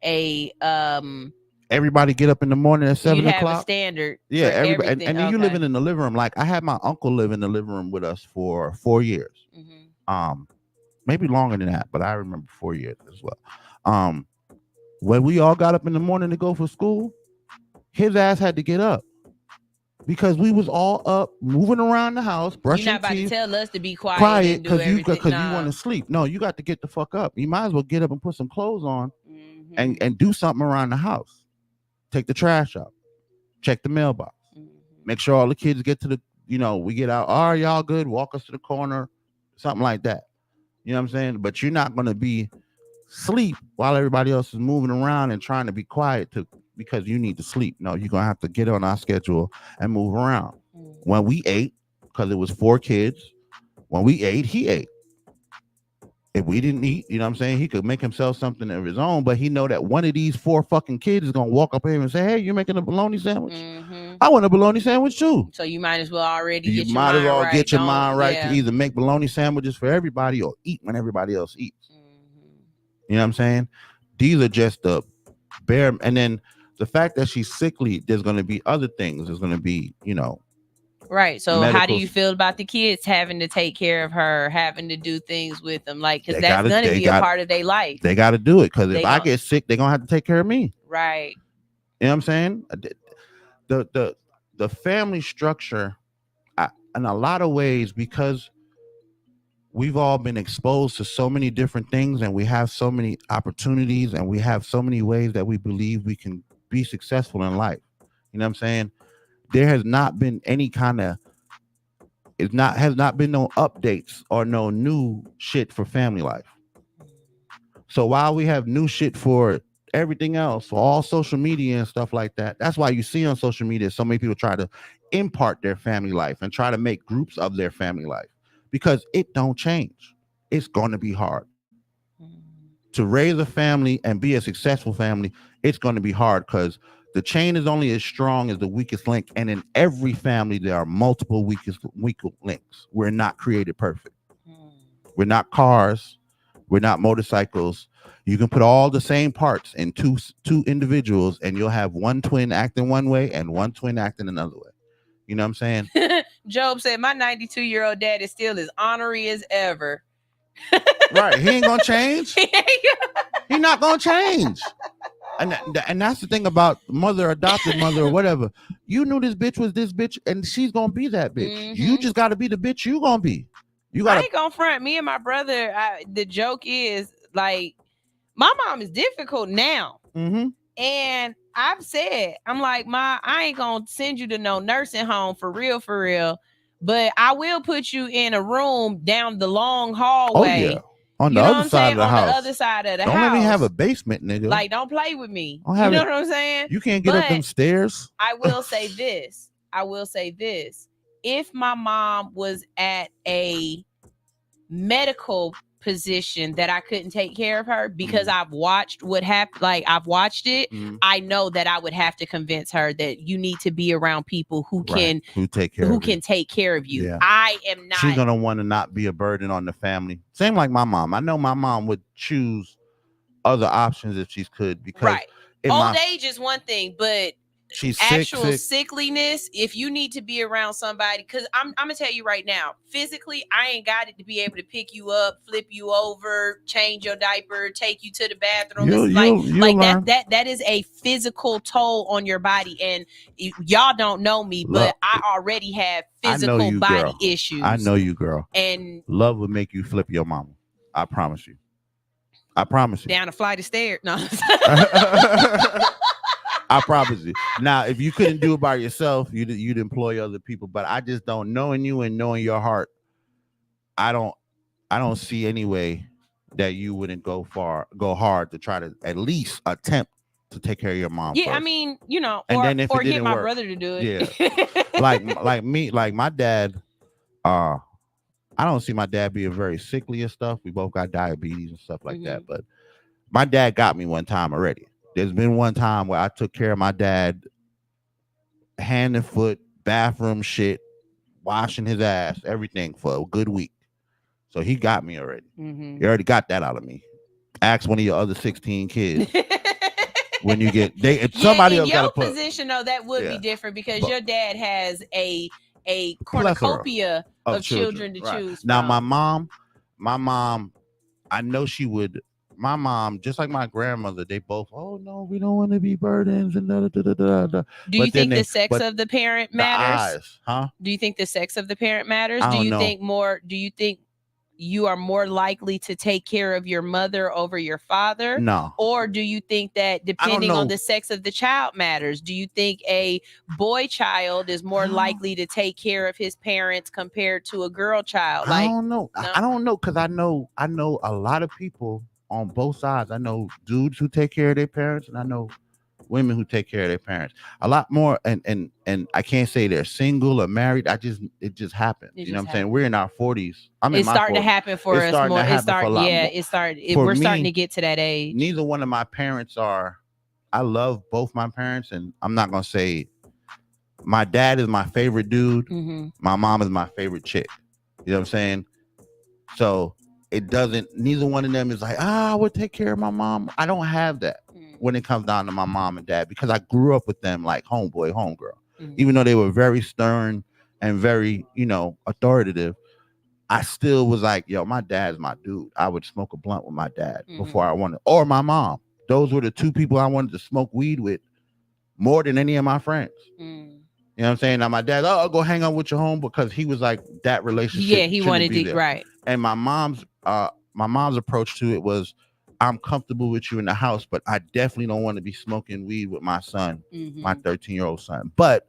everybody get up in the morning at 7 o'clock. You'd have a standard. Yeah, everybody, and then you living in the living room. Like I had my uncle live in the living room with us for 4 years. Maybe longer than that, but I remember 4 years as well. When we all got up in the morning to go for school, his ass had to get up because we was all up moving around the house, brushing teeth. You're not about to tell us to be quiet because you want to sleep. No, you got to get the fuck up. You might as well get up and put some clothes on. And do something around the house. Take the trash out. Check the mailbox. Make sure all the kids get to we get out. Are y'all good? Walk us to the corner. Something like that. You know what I'm saying? But you're not going to be sleep while everybody else is moving around and trying to be quiet because you need to sleep. No, you're going to have to get on our schedule and move around. When we ate, because it was 4 kids, when we ate, he ate. If we didn't eat, you know what I'm saying? He could make himself something of his own, but he know that one of these 4 fucking kids is going to walk up here and say, hey, you're making a bologna sandwich? I want a bologna sandwich too. So you might as well already get your mind right to either make bologna sandwiches for everybody or eat when everybody else eats. You know what I'm saying? These are just the bare, and then the fact that she's sickly, there's going to be other things. There's going to be, right. So how do you feel about the kids having to take care of her, having to do things with them? Like, because that's going to be a part of their life. They got to do it because if I get sick, they're going to have to take care of me. Right. You know what I'm saying? The family structure, in a lot of ways, because we've all been exposed to so many different things and we have so many opportunities and we have so many ways that we believe we can be successful in life. You know what I'm saying? There has not been any kind of has not been no updates or no new shit for family life. So while we have new shit for everything else, for all social media and stuff like that, that's why you see on social media so many people try to impart their family life and try to make groups of their family life because it don't change. It's going to be hard. To raise a family and be a successful family, it's going to be hard because the chain is only as strong as the weakest link. And in every family, there are multiple weak links. We're not created perfect. We're not cars. We're not motorcycles. You can put all the same parts in two individuals and you'll have one twin acting one way and one twin acting another way. You know what I'm saying? Job said, my 92-year-old dad is still as ornery as ever. Right. He ain't going to change. He not going to change. And that's the thing about mother, adopted mother, or whatever. You knew this bitch was this bitch, and she's gonna be that bitch. You just gotta be the bitch you gonna be. You I gotta. ain't gonna front. Me and my brother. The joke is like, my mom is difficult now, and I've said, I'm like, Ma, I ain't gonna send you to no nursing home for real, but I will put you in a room down the long hallway. Oh yeah. On the other side of the house. On the other side of the house. Don't let me have a basement, nigga. Like, don't play with me. You know what I'm saying? You can't get up them stairs. I will say this. If my mom was at a medical position that I couldn't take care of her, because I've watched what happened, like I've watched it, I know that I would have to convince her that you need to be around people who can take care of you. Yeah. I am not. She's gonna want to not be a burden on the family. Same like my mom. I know my mom would choose other options if she could, because old age is one thing, but she's actual sick. sickliness, if you need to be around somebody, because I'm gonna tell you right now, physically, I ain't got it to be able to pick you up, flip you over, change your diaper, take you to the bathroom. That is a physical toll on your body, and y'all don't know me, but I already have physical body issues. I know you, girl. And love would make you flip your mama. I promise you. Down a flight of stairs. No. I promise you. Now, if you couldn't do it by yourself, you'd employ other people. But I just don't, knowing you and knowing your heart, I don't see any way that you wouldn't go hard to try to at least attempt to take care of your mom. Yeah, first. I mean, or get my brother to do it. Yeah, like my dad. I don't see my dad being very sickly and stuff. We both got diabetes and stuff like that. But my dad got me one time already. There's been one time where I took care of my dad, hand and foot, bathroom shit, washing his ass, everything for a good week. So he got me already. He already got that out of me. Ask one of your other 16 kids. When you get somebody else got to put. In your position, though, that would be different, because your dad has a cornucopia of children to choose from. Now, my mom, I know she would. My mom, just like my grandmother, they both, oh no, we don't want to be burdens and da da da da da. Do you think the sex of the parent matters? Eyes, huh? Do you think the sex of the parent matters? Do you think you are more likely to take care of your mother over your father? No. Or do you think that depending on the sex of the child matters? Do you think a boy child is more likely to take care of his parents compared to a girl child? I don't know. No? I don't know, because I know a lot of people on both sides. I know dudes who take care of their parents, and I know women who take care of their parents. A lot more, and I can't say they're single or married. It just happened. You know what I'm saying? We're in our 40s. It's starting to happen for us more. We're starting to get to that age. Neither one of my parents are. I love both my parents, and I'm not gonna say my dad is my favorite dude. My mom is my favorite chick. You know what I'm saying? So it doesn't, neither one of them is like, I would take care of my mom. I don't have that when it comes down to my mom and dad, because I grew up with them like homeboy, homegirl. Even though they were very stern and very, authoritative, I still was like, yo, my dad's my dude. I would smoke a blunt with my dad before I wanted, or my mom. Those were the two people I wanted to smoke weed with more than any of my friends. You know what I'm saying? Now my dad, I'll go hang out with your home, because he was like, that relationship. Yeah, he wanted to, right. And my mom's approach to it was, I'm comfortable with you in the house, but I definitely don't want to be smoking weed with my son, my 13-year-old son. But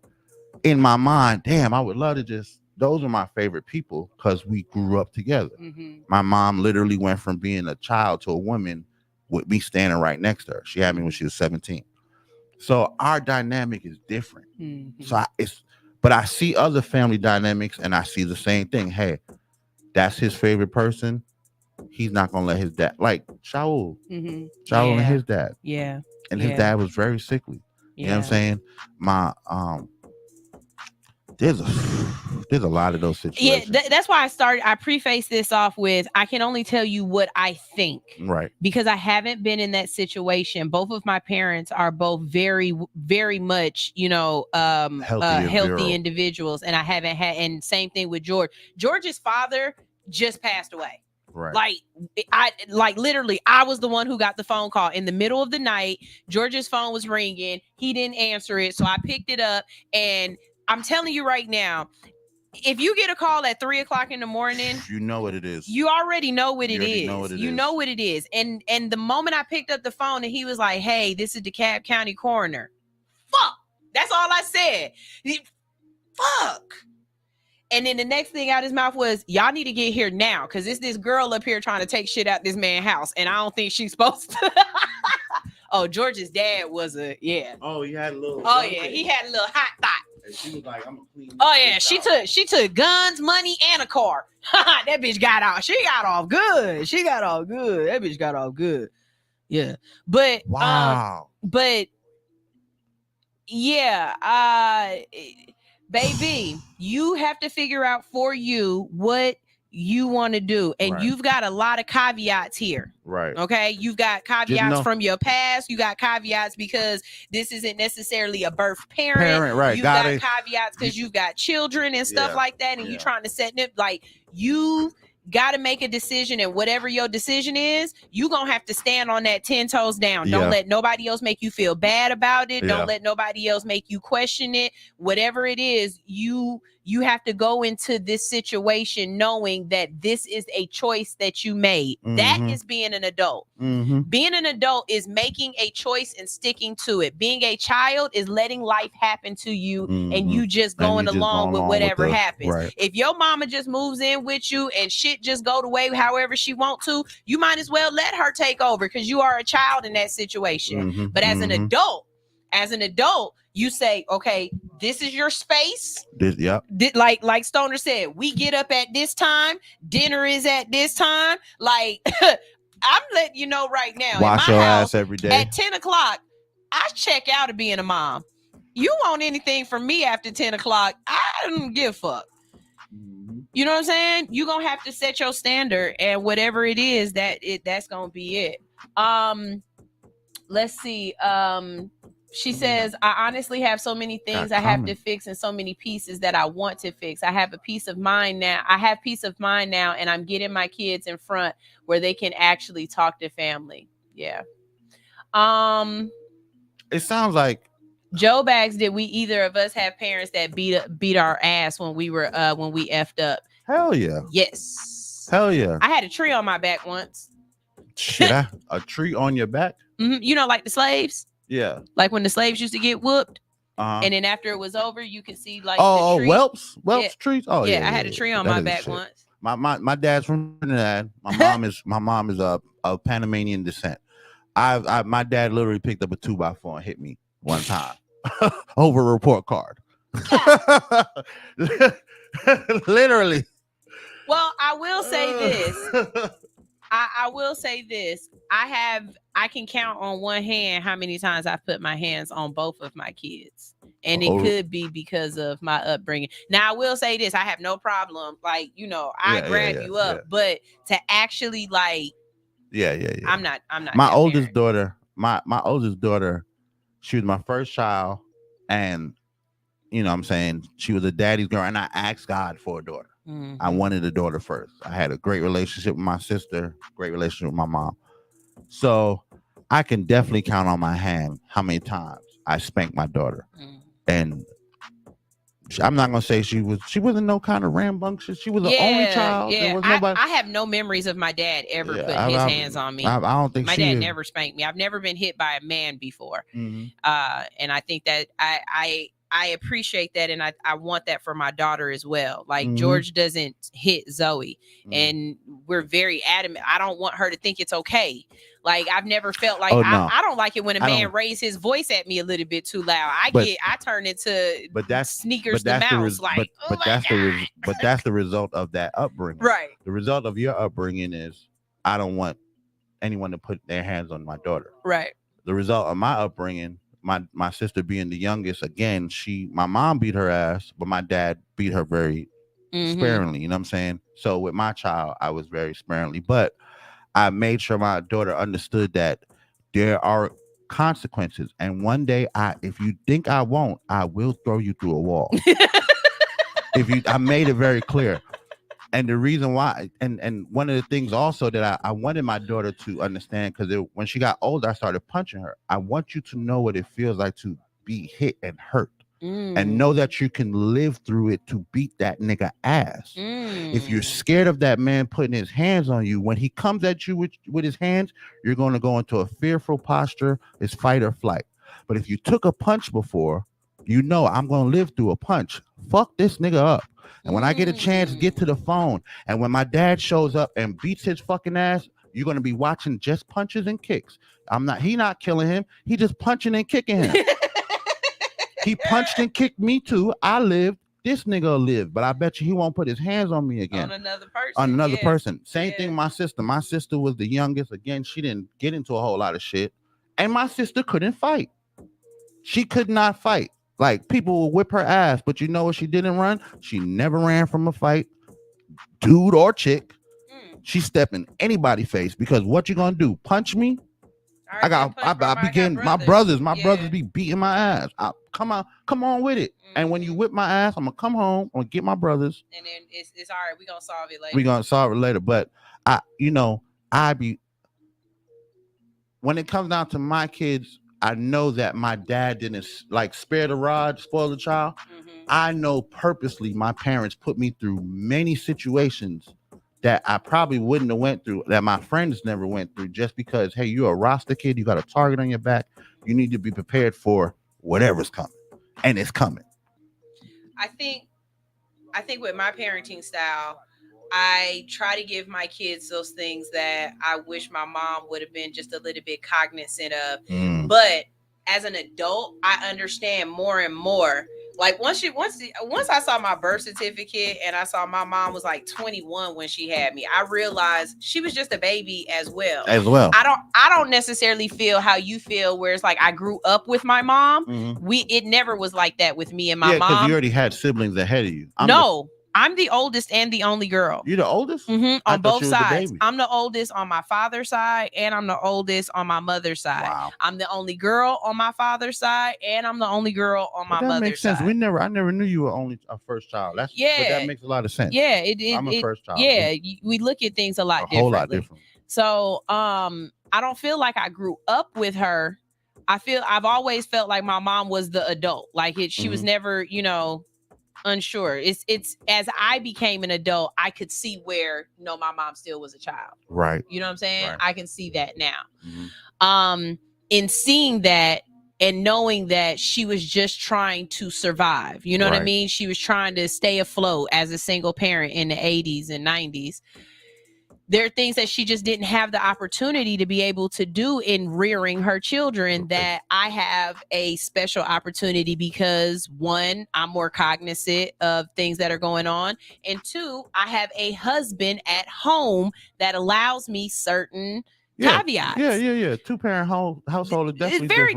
in my mind, damn, I would love to those are my favorite people, because we grew up together. My mom literally went from being a child to a woman with me standing right next to her. She had me when she was 17. So our dynamic is different. But I see other family dynamics, and I see the same thing. Hey, that's his favorite person. He's not gonna let his dad, like Shaul. Shaul and his dad. Yeah. And his dad was very sickly. You know what I'm saying? My there's a lot of those situations. Yeah, that's why I preface this off with, I can only tell you what I think. Right. Because I haven't been in that situation. Both of my parents are both very, very much, healthy individuals. And I haven't had, and same thing with George. George's father just passed away. Like literally, I was the one who got the phone call in the middle of the night. George's phone was ringing. He didn't answer it, so I picked it up. And I'm telling you right now, if you get a call at 3:00 in the morning, you know what it is. You already know what it is. You know what it is. And the moment I picked up the phone and he was like, "Hey, this is DeKalb County Coroner." Fuck. That's all I said. Fuck. And then the next thing out his mouth was, "Y'all need to get here now, because it's this girl up here trying to take shit out this man's house, and I don't think she's supposed to." Oh, George's dad was Oh, he had a little. Oh yeah, he had a little hot thought. And she was like, "I'm gonna clean." Oh yeah, she took guns, money, and a car. That bitch got off. She got off good. She got off good. That bitch got off good. Yeah, but wow. But yeah, baby, you have to figure out for you what you want to do, and you've got a lot of caveats here. Right. Okay. You've got caveats from your past. You got caveats because this isn't necessarily a birth parent. Right. You've got caveats because you've got children and stuff like that, and you're trying to set it like you got to make a decision, and whatever your decision is, you're gonna have to stand on that 10 toes down. Don't let nobody else make you feel bad about it. Don't let nobody else make you question it. Whatever it is, you have to go into this situation knowing that this is a choice that you made. That is being an adult. Being an adult is making a choice and sticking to it. Being a child is letting life happen to you and you just going along with whatever happens. Right. If your mama just moves in with you and shit just go the way however she want to, you might as well let her take over, because you are a child in that situation. But as an adult, you say, okay, this is your space. Like Stoner said, we get up at this time. Dinner is at this time. Like, I'm letting you know right now. Wash your ass every day. At 10 o'clock, I check out of being a mom. You want anything from me after 10 o'clock, I don't give a fuck. You know what I'm saying? You're going to have to set your standard, and whatever it is, that's going to be it. Let's see. She says, I honestly have so many things I have to fix and so many pieces that I want to fix. I have peace of mind now, and I'm getting my kids in front where they can actually talk to family. Yeah. It sounds like Joe Bags, did we either of us have parents that beat our ass when we were when we effed up? Hell yeah. Yes. Hell yeah. I had a tree on my back once. Shit, a tree on your back? You know, like the slaves? Yeah. Like when the slaves used to get whooped, and then after it was over, you could see like the tree. Whelps trees. Oh yeah, I had a tree on my back once. My dad's from Trinidad. My mom is of Panamanian descent. My dad literally picked up a 2x4 and hit me one time over a report card. Literally. Well, I will say this. I will say this. I can count on one hand how many times I've put my hands on both of my kids. And it could be because of my upbringing. Now, I will say this. I have no problem. Like, you know, I grab you up. But to actually like. Yeah. I'm not. My oldest daughter, my oldest daughter, she was my first child. And, you know what I'm saying, she was a daddy's girl. And I asked God for a daughter. I wanted a daughter first. I had a great relationship with my sister, great relationship with my mom. So I can definitely count on my hand how many times I spanked my daughter. And I'm not gonna say she wasn't no kind of rambunctious. She was the only child. Yeah. There was nobody. I have no memories of my dad ever putting his hands on me. I don't think my dad never spanked me. I've never been hit by a man before. And I think that I appreciate that, and I want that for my daughter as well. Like George doesn't hit Zoe, and we're very adamant. I don't want her to think it's okay. Like I've never felt like I don't like it when a man raises his voice at me a little bit too loud. I turn into Sneakers the mouse. But that's the result of that upbringing. Right. The result of your upbringing is I don't want anyone to put their hands on my daughter. Right. The result of my upbringing. My sister being the youngest, again, my mom beat her ass, but my dad beat her very sparingly. You know what I'm saying? So with my child, I was very sparingly, but I made sure my daughter understood that there are consequences. And one day, if you think I won't, I will throw you through a wall. I made it very clear. And the reason why, and one of the things also that I wanted my daughter to understand, because when she got older, I started punching her. I want you to know what it feels like to be hit and hurt. And know that you can live through it to beat that nigga ass. If you're scared of that man putting his hands on you, when he comes at you with his hands, you're going to go into a fearful posture. It's fight or flight. But if you took a punch before, you know I'm going to live through a punch. Fuck this nigga up. And when I get a chance, get to the phone. And when my dad shows up and beats his fucking ass, you're going to be watching just punches and kicks. He not killing him. He just punching and kicking him. He punched and kicked me too. I lived. This nigga will live, but I bet you he won't put his hands on me again. On another person. Same thing with my sister. My sister was the youngest. Again, she didn't get into a whole lot of shit. And my sister couldn't fight. She could not fight. Like, people will whip her ass, but you know what she didn't run? She never ran from a fight, dude or chick. She stepped in anybody's face, because what you gonna do? Punch me? My brothers be beating my ass. Come on with it. And when you whip my ass, I'm gonna come home, I'm gonna get my brothers. And then it's all right. We're gonna solve it later. But when it comes down to my kids, I know that my dad didn't spare the rod, spoil the child. I know purposely my parents put me through many situations that I probably wouldn't have went through, that my friends never went through, just because, hey, you're a roster kid, you got a target on your back, you need to be prepared for whatever's coming, and it's coming. I think with my parenting style, I try to give my kids those things that I wish my mom would have been just a little bit cognizant of. But as an adult, I understand more and more. Like once I saw my birth certificate and I saw my mom was like 21 when she had me, I realized she was just a baby as well. I don't necessarily feel how you feel, where it's like I grew up with my mom. It never was like that with me and my mom. Because you already had siblings ahead of you. I'm the oldest and the only girl. You're the oldest? On both sides. I'm the oldest on my father's side, and I'm the oldest on my mother's side. Wow. I'm the only girl on my father's side, and I'm the only girl on my mother's side. That makes sense. I never knew you were only a first child. But that makes a lot of sense. Yeah, I'm a first child. Yeah, we look at things a lot differently. So I don't feel like I grew up with her. I've always felt like my mom was the adult. Like she was never, unsure. It's as I became an adult, I could see where my mom still was a child. Right. You know what I'm saying? Right. I can see that now. In seeing that and knowing that she was just trying to survive. You know what I mean? She was trying to stay afloat as a single parent in the 80s and 90s. There are things that she just didn't have the opportunity to be able to do in rearing her children that I have a special opportunity, because one, I'm more cognizant of things that are going on. And two, I have a husband at home that allows me certain caveats. Yeah. Two-parent household is definitely very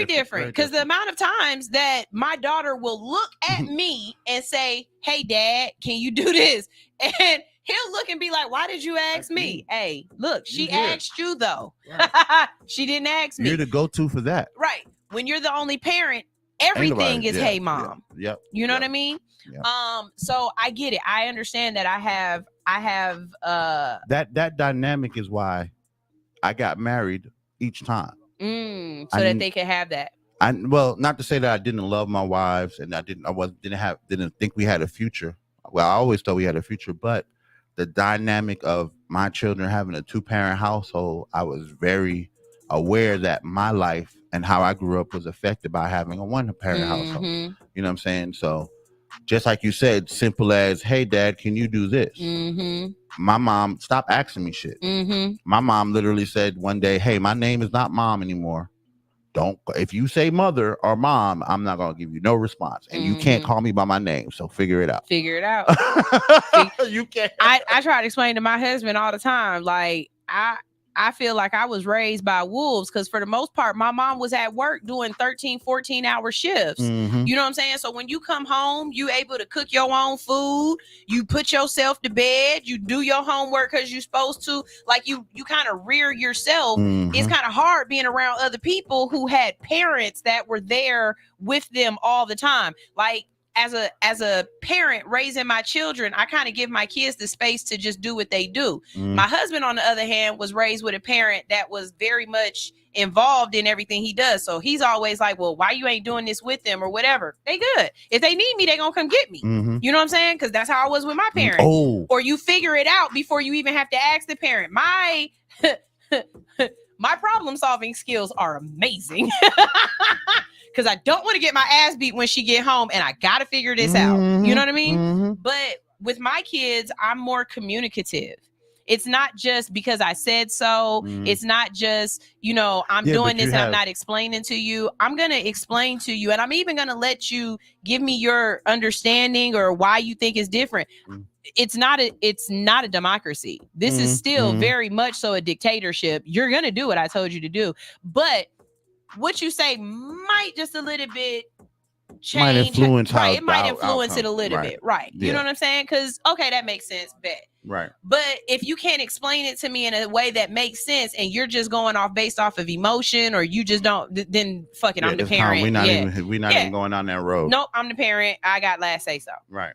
different. Because the amount of times that my daughter will look at me and say, "Hey, Dad, can you do this?" And he'll look and be like, "Why did you ask me?" Hey, look, she asked you though. Right. She didn't ask me. You're the go-to for that. Right. When you're the only parent, everything is, "Hey, Mom." Yeah. You know what I mean? Yeah. So I get it. I understand that I have that dynamic is why I got married each time. So that they could have that. Not to say that I didn't love my wives and I didn't think we had a future. Well, I always thought we had a future, but the dynamic of my children having a two-parent household, I was very aware that my life and how I grew up was affected by having a one-parent household. You know what I'm saying? So just like you said, simple as, "Hey, Dad, can you do this?" My mom stopped asking me shit. My mom literally said one day, "Hey, my name is not Mom anymore. If you say mother or mom, I'm not going to give you no response. And you can't call me by my name. So figure it out." You can't. I try to explain to my husband all the time. Like, I feel like I was raised by wolves, because for the most part, my mom was at work doing 13, 14-hour shifts. You know what I'm saying? So when you come home, you able to cook your own food. You put yourself to bed. You do your homework because you're supposed to. Like, you kind of rear yourself. It's kind of hard being around other people who had parents that were there with them all the time. Like, as a parent raising my children, I kind of give my kids the space to just do what they do. My husband, on the other hand, was raised with a parent that was very much involved in everything he does. So he's always like, well, why you ain't doing this with them or whatever? They good. If they need me, they gonna come get me. You know what I'm saying? Because that's how I was with my parent. Or you figure it out before you even have to ask the parent. My problem solving skills are amazing. Because I don't want to get my ass beat when she get home, and I gotta figure this out. You know what I mean? But with my kids, I'm more communicative. It's not just because I said so. It's not just, I'm doing this and I'm not explaining to you. I'm going to explain to you, and I'm even going to let you give me your understanding or why you think it's different. It's not a democracy. This is still very much so a dictatorship. You're going to do what I told you to do. But what you say might just a little bit change. Might influence right. It might influence it a little bit. Right. Yeah. You know what I'm saying? Because, okay, that makes sense. Bet. Right. But if you can't explain it to me in a way that makes sense and you're just going based off of emotion, or you just don't, then fuck it, I'm the parent. We're not even going down that road. Nope, I'm the parent. I got last say so. Right.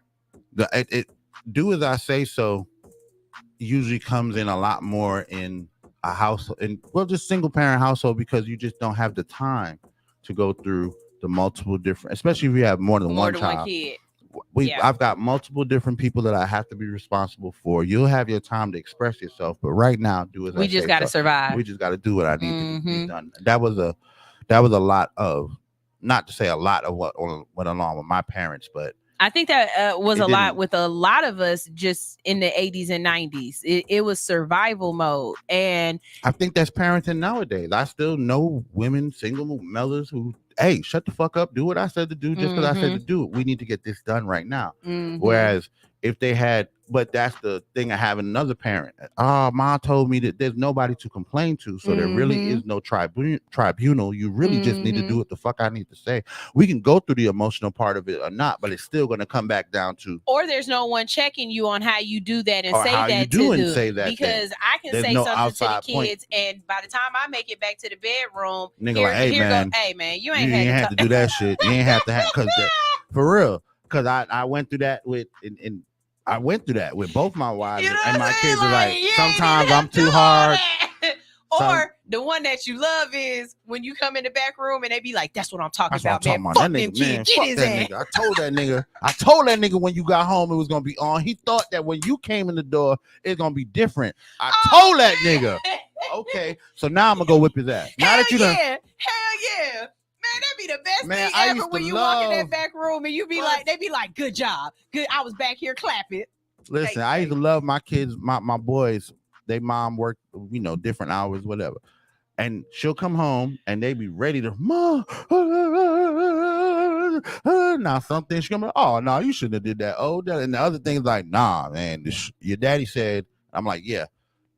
Do as I say so usually comes in a lot more in a household, just single parent household, because you just don't have the time to go through the multiple different, especially if you have more than one child. One kid. I've got multiple different people that I have to be responsible for. You'll have your time to express yourself, but right now, we just got to survive. We just got to do what I need to be done. That was a lot of, not to say a lot of what went along with my parents, but I think that was a lot with a lot of us just in the 80s and 90s. It was survival mode. And I think that's parenting nowadays. I still know women, single mothers who, hey, shut the fuck up, do what I said to do just because I said to do it. We need to get this done right now. Whereas if they had, but that's the thing of having another parent. Mom told me that there's nobody to complain to, so there really is no tribunal. You really just need to do what the fuck I need to say. We can go through the emotional part of it or not, but it's still going to come back down to, or there's no one checking you on how you do that and or say how that you do and say that because thing. I can There's say no something to the point. kids, and by the time I make it back to the bedroom, nigga, hey man, you ain't have to do that shit. You ain't have to have, because for real, because I went through that with I went through that with both my wives, and my kids are like, sometimes I'm too hard. Or the one that you love is when you come in the back room and they be like, that's what I'm talking about, man. Fuck that nigga. I told that nigga when you got home it was gonna be on. He thought that when you came in the door it's gonna be different. I told that nigga. Okay, so now I'm gonna go whip his ass. Now that you done, hell yeah. Man, that'd be the best thing ever when you walk in that back room and you be like, they be like, good job. Good. I was back here clapping. Listen, I used to love my kids, my boys. They mom worked, different hours, whatever. And she'll come home and they be ready to, Mom, now something she's gonna be, oh no, you shouldn't have did that. Oh, that. And the other thing's like, nah, man, your daddy said. I'm like, yeah.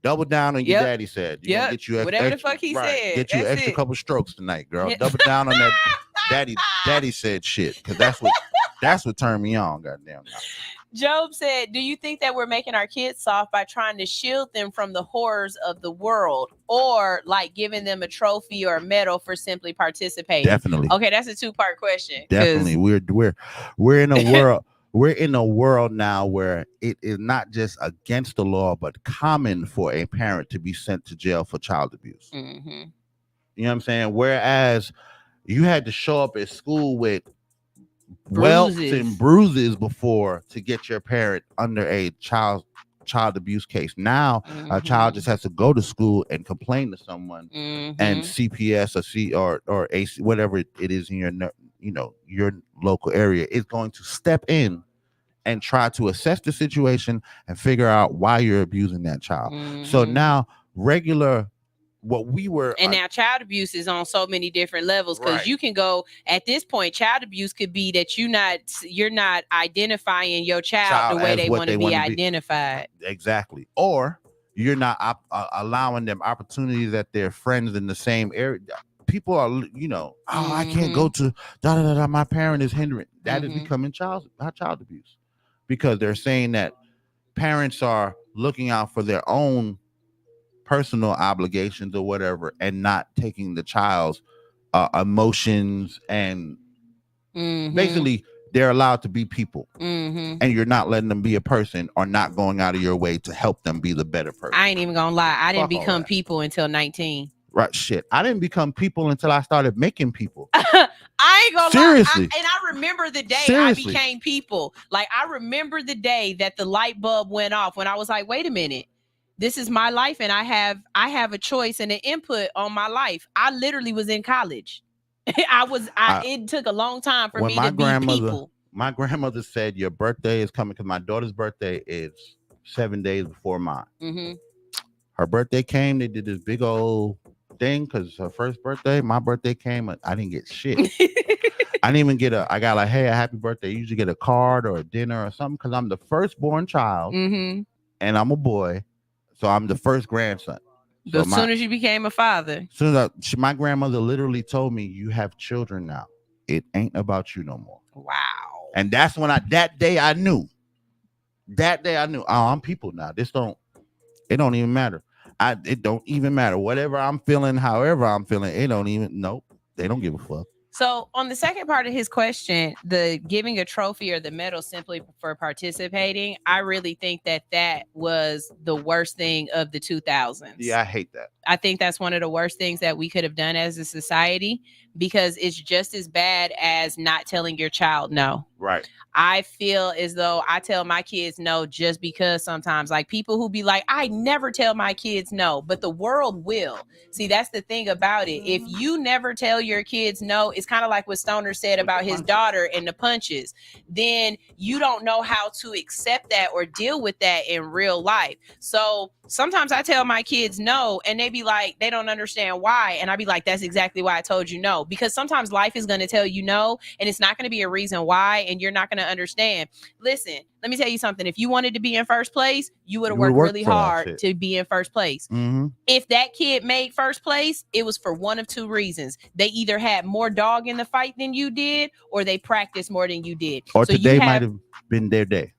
Double down on your daddy said. Yeah. Get you whatever the fuck he said. Get you an extra couple strokes tonight, girl. Double down on that daddy said shit. Because that's what turned me on, goddamn. Job said, do you think that we're making our kids soft by trying to shield them from the horrors of the world, or like giving them a trophy or a medal for simply participating? Definitely. Okay, that's a two-part question. Definitely. We're in a world. We're in a world now where it is not just against the law, but common for a parent to be sent to jail for child abuse. You know what I'm saying? Whereas you had to show up at school with welts and bruises before to get your parent under a child abuse case. Now a child just has to go to school and complain to someone, and CPS or AC, whatever it is in your local area, is going to step in and try to assess the situation and figure out why you're abusing that child. So now now child abuse is on so many different levels, because you can go at this point. Child abuse could be that you're not identifying your child the way they want to be identified. Exactly. Or you're not allowing them opportunities that their friends in the same area. People are, I can't go to my parent is hindering. That is becoming child abuse, because they're saying that parents are looking out for their own personal obligations or whatever, and not taking the child's emotions and basically they're allowed to be people. And you're not letting them be a person or not going out of your way to help them be the better person. I ain't even gonna lie. I didn't Fuck all become that. people until 19. Right, shit. I didn't become people until I started making people. I ain't gonna Seriously. lie. I remember the day Seriously. I became people. Like, I remember the day that the light bulb went off when I was like, wait a minute. This is my life, and I have a choice and an input on my life. I literally was in college. It took a long time for me to be people. My grandmother said your birthday is coming because my daughter's birthday is 7 days before mine. Mm-hmm. Her birthday came. They did this big old thing because her first birthday. My birthday came. I didn't get shit. I didn't even get I got like, hey, a happy birthday. You usually get a card or a dinner or something because I'm the firstborn child and I'm a boy. So I'm the first grandson. So as soon as you became a father. My grandmother literally told me, you have children now. It ain't about you no more. Wow. And that's when that day I knew, oh, I'm people now. It don't even matter. It don't even matter. Whatever I'm feeling, however I'm feeling, they don't give a fuck. So on the second part of his question, the giving a trophy or the medal simply for participating, I really think that was the worst thing of the 2000s. Yeah, I hate that. I think that's one of the worst things that we could have done as a society because it's just as bad as not telling your child no. Right. I feel as though I tell my kids no just because sometimes, like, people who be like, I never tell my kids no, but the world will. See, that's the thing about it. If you never tell your kids no, it's kind of like what Stnr said about his daughter and the punches. Then you don't know how to accept that or deal with that in real life. So sometimes I tell my kids no, and they be like, they don't understand why. And I be like, that's exactly why I told you no. Because sometimes life is going to tell you no, and it's not going to be a reason why, and you're not going to understand. Listen, let me tell you something. If you wanted to be in first place, you would have worked really hard to be in first place. Mm-hmm. If that kid made first place, it was for one of two reasons. They either had more dog in the fight than you did, or they practiced more than you did. Or so today might have been their day.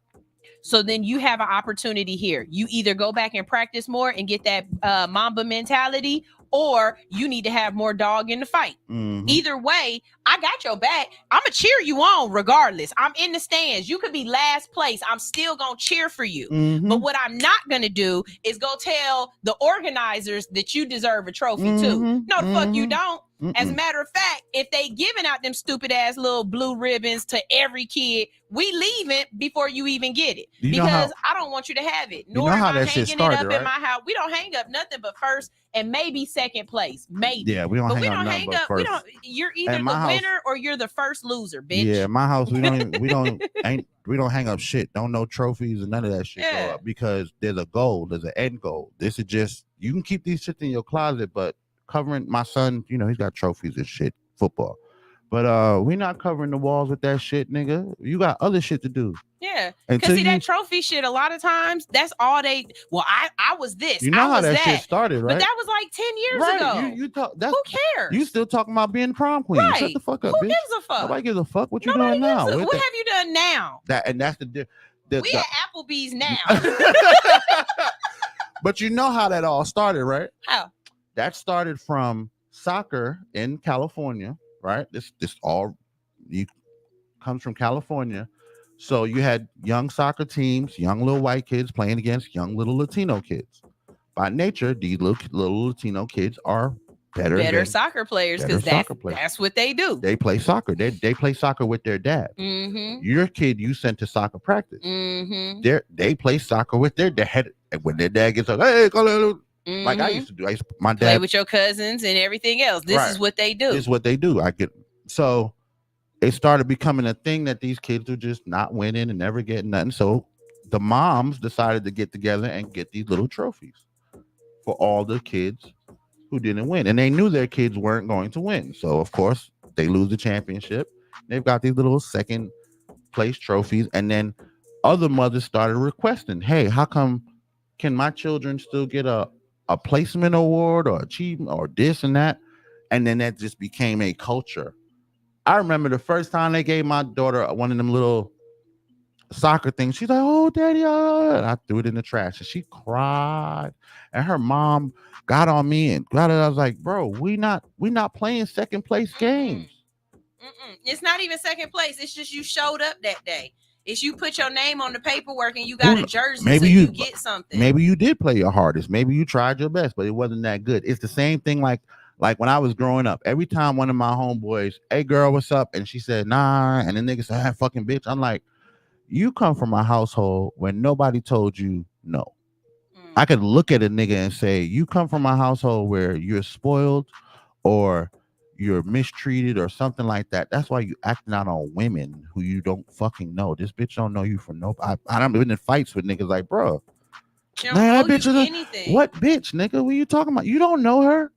So then you have an opportunity here. You either go back and practice more and get that Mamba mentality, or you need to have more dog in the fight. Mm-hmm. Either way, I got your back. I'm going to cheer you on regardless. I'm in the stands. You could be last place. I'm still going to cheer for you. Mm-hmm. But what I'm not going to do is go tell the organizers that you deserve a trophy too. No, the fuck you don't. As a matter of fact, if they giving out them stupid ass little blue ribbons to every kid, we leave it before you even get it. Because I don't want you to have it. Nor am I hanging it up in my house. We don't hang up nothing but first and maybe second place. Maybe. Yeah, we don't hang up nothing but first. You're either the winner or you're the first loser, bitch. Yeah, my house, we don't hang up shit. Don't know trophies and none of that shit go up because there's a goal, there's an end goal. This is just, you can keep these shit in your closet, but covering my son, he's got trophies and shit, football. But we're not covering the walls with that shit, nigga. You got other shit to do. Yeah. Because see, that trophy shit, a lot of times, that's all I was this. You know how that shit started, right? But that was like 10 years ago. Who cares? You still talking about being prom queen. Right. Shut the fuck up, Who bitch. gives a fuck? Nobody gives a fuck. What you doing now? What have you done now? That's the we at Applebee's now. But you know how that all started, right? How? That started from soccer in California, right? This all comes from California. So you had young soccer teams, young little white kids playing against young little Latino kids. By nature, these little Latino kids are better soccer players because that's what they do. They play soccer. They play soccer with their dad. Mm-hmm. Your kid you sent to soccer practice. Mm-hmm. They play soccer with their dad. And when their dad gets like, hey, like I used to do. My dad play with your cousins and everything else. This is what they do. This is what they do. So it started becoming a thing that these kids were just not winning and never getting nothing. So the moms decided to get together and get these little trophies for all the kids who didn't win. And they knew their kids weren't going to win. So of course they lose the championship. They've got these little second place trophies. And then other mothers started requesting, hey, how come can my children still get a placement award or achievement or this and that? And then that just became a culture. I remember the first time they gave my daughter one of them little soccer things. She's like, oh, daddy, and I threw it in the trash. And she cried. And her mom got on me and got it. I was like, bro, we not playing second place games. It's not even second place. It's just you showed up that day. It's you put your name on the paperwork and you got a jersey, maybe so you get something. Maybe you did play your hardest. Maybe you tried your best, but it wasn't that good. It's the same thing like when I was growing up. Every time one of my homeboys, hey girl, what's up? And she said, nah, and the nigga said, hey, fucking bitch. I'm like, you come from a household where nobody told you no. I could look at a nigga and say, you come from a household where you're spoiled or you're mistreated or something like that. That's why you acting out on women who you don't fucking know. This bitch don't know you from no. I've been in fights with niggas like, bro, man, that bitch is anything. What bitch, nigga? What are you talking about? You don't know her.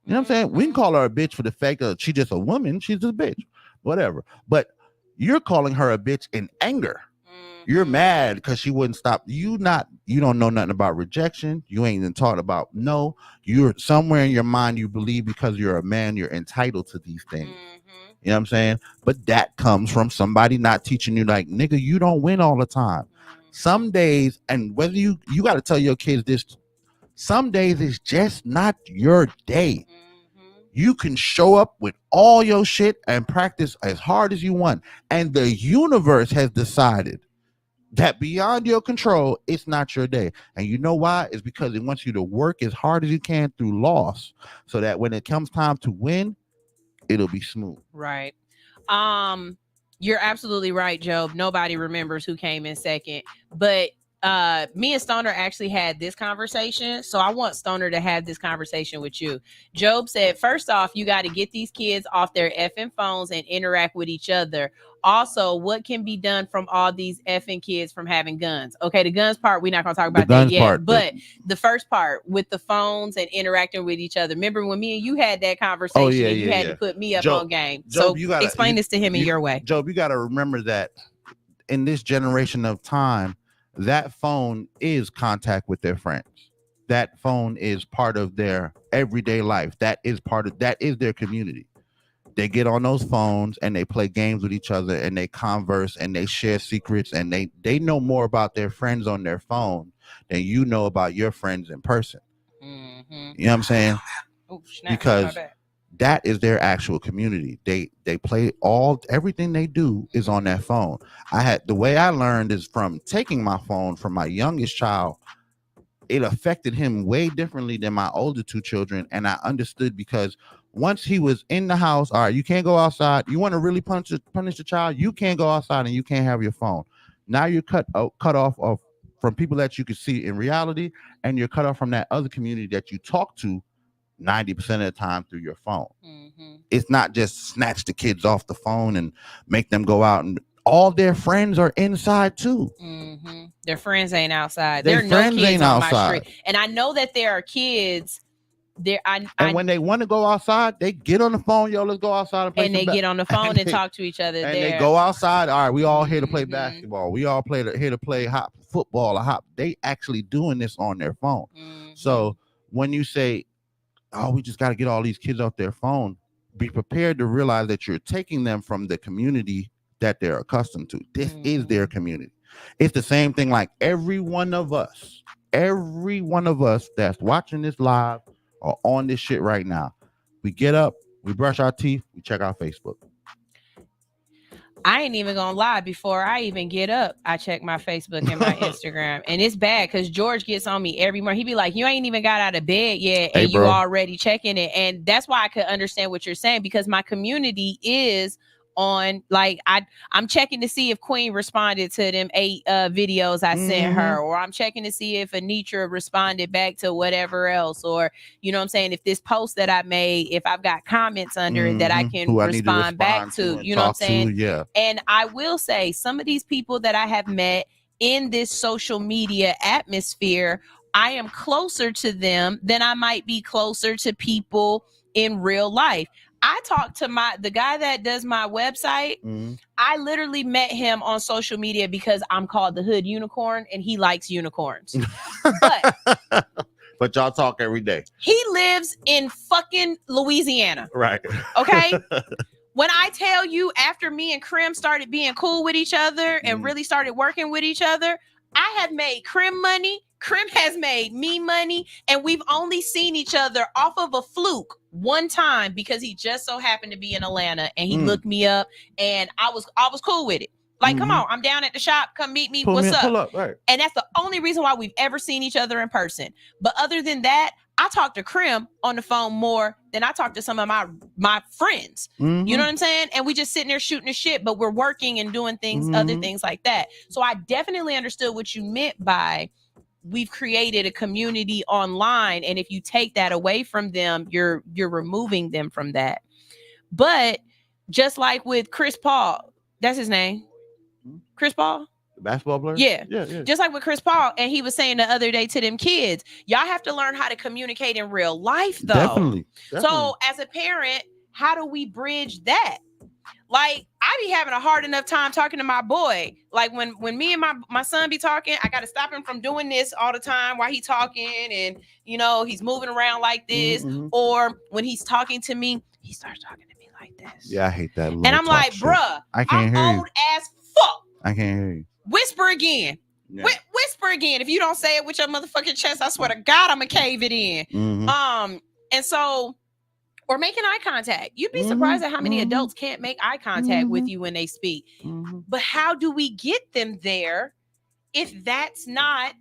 You know what I'm saying? We can call her a bitch for the fact that she's just a woman. She's just a bitch, whatever. But you're calling her a bitch in anger. You're mad because she wouldn't stop. You don't know nothing about rejection. You ain't even taught about no. You're somewhere in your mind, you believe because you're a man, you're entitled to these things. You know what I'm saying? But that comes from somebody not teaching you, like, nigga, you don't win all the time. Some days, and whether you got to tell your kids this, some days it's just not your day. You can show up with all your shit and practice as hard as you want. And the universe has decided that beyond your control, it's not your day. And you know why? It's because it wants you to work as hard as you can through loss so that when it comes time to win, it'll be smooth. Right. You're absolutely right, Job. Nobody remembers who came in second. But me and Stoner actually had this conversation. So I want Stoner to have this conversation with you. Job said, first off, you got to get these kids off their effing phones and interact with each other. Also, what can be done from all these effing kids from having guns? Okay, the guns part, we're not going to talk about that yet. But the first part with the phones and interacting with each other. Remember when me and you had that conversation and you had to put me up on game. Job, so explain this to him in your way. Job, you got to remember that in this generation of time, that phone is contact with their friends. That phone is part of their everyday life. That is their community. They get on those phones and they play games with each other and they converse and they share secrets and they know more about their friends on their phone than you know about your friends in person. You know what I'm saying? Because that is their actual community. They play everything they do is on that phone. The way I learned is from taking my phone from my youngest child. It affected him way differently than my older two children. And I understood because once he was in the house, all right, you can't go outside. You want to really punish the child? You can't go outside and you can't have your phone. Now you're cut off from people that you can see in reality, and you're cut off from that other community that you talk to 90% of the time through your phone. It's not just snatch the kids off the phone and make them go out, and all their friends are inside too. Their friends ain't outside. There are no kids on my street. And I know that there are kids there. And when they want to go outside, they get on the phone. Yo, let's go outside and play. And they get on the phone and talk to each other. And they go outside. All right, we all here to play basketball. We all here to play football or hop. They actually doing this on their phone. So when you say, oh, we just got to get all these kids off their phone, be prepared to realize that you're taking them from the community that they're accustomed to. This is their community. It's the same thing like every one of us that's watching this live or on this shit right now, we get up, we brush our teeth, we check our Facebook. I ain't even gonna lie. Before I even get up, I check my Facebook and my Instagram, and it's bad because George gets on me every morning. He be like, "You ain't even got out of bed yet, and you already checking it." And that's why I could understand what you're saying, because my community is on, like, I'm checking to see if Queen responded to them 8 videos I sent her, or I'm checking to see if Anitra responded back to whatever else, or you know what I'm saying, if this post that I made, if I've got comments under it that I can respond back to, you know what I'm saying? And I will say, some of these people that I have met in this social media atmosphere, I am closer to them than I might be closer to people in real life. I talked to the guy that does my website. I literally met him on social media because I'm called the Hood Unicorn and he likes unicorns. But y'all talk every day. He lives in fucking Louisiana. Right. Okay. When I tell you, after me and Krim started being cool with each other and really started working with each other, I have made Krim money. Krim has made me money, and we've only seen each other off of a fluke one time because he just so happened to be in Atlanta and he looked me up, and I was cool with it. Like, come on, I'm down at the shop. Come meet me. What's up? Pull up, right. And that's the only reason why we've ever seen each other in person. But other than that, I talk to Krim on the phone more than I talk to some of my friends. Mm-hmm. You know what I'm saying? And we just sitting there shooting the shit, but we're working and doing things, other things like that. So I definitely understood what you meant by we've created a community online, and if you take that away from them, you're removing them from that. But just like with Chris Paul, that's his name, Chris Paul, the basketball player. Yeah. Yeah. Just like with Chris Paul, and he was saying the other day to them kids, y'all have to learn how to communicate in real life, though. Definitely. So as a parent, how do we bridge that? Like, I be having a hard enough time talking to my boy. Like when me and my son be talking, I got to stop him from doing this all the time while he talking, and you know, he's moving around like this. Or when he's talking to me, he starts talking to me like this. Yeah, I hate that. And I'm like, bruh, I can't I'm hear old as fuck. I can't hear you. Whisper again. Yeah. Whisper again. If you don't say it with your motherfucking chest, I swear to God, I'm gonna cave it in. And so, or making eye contact. You'd be surprised at how many adults can't make eye contact with you when they speak. But how do we get them there if that's not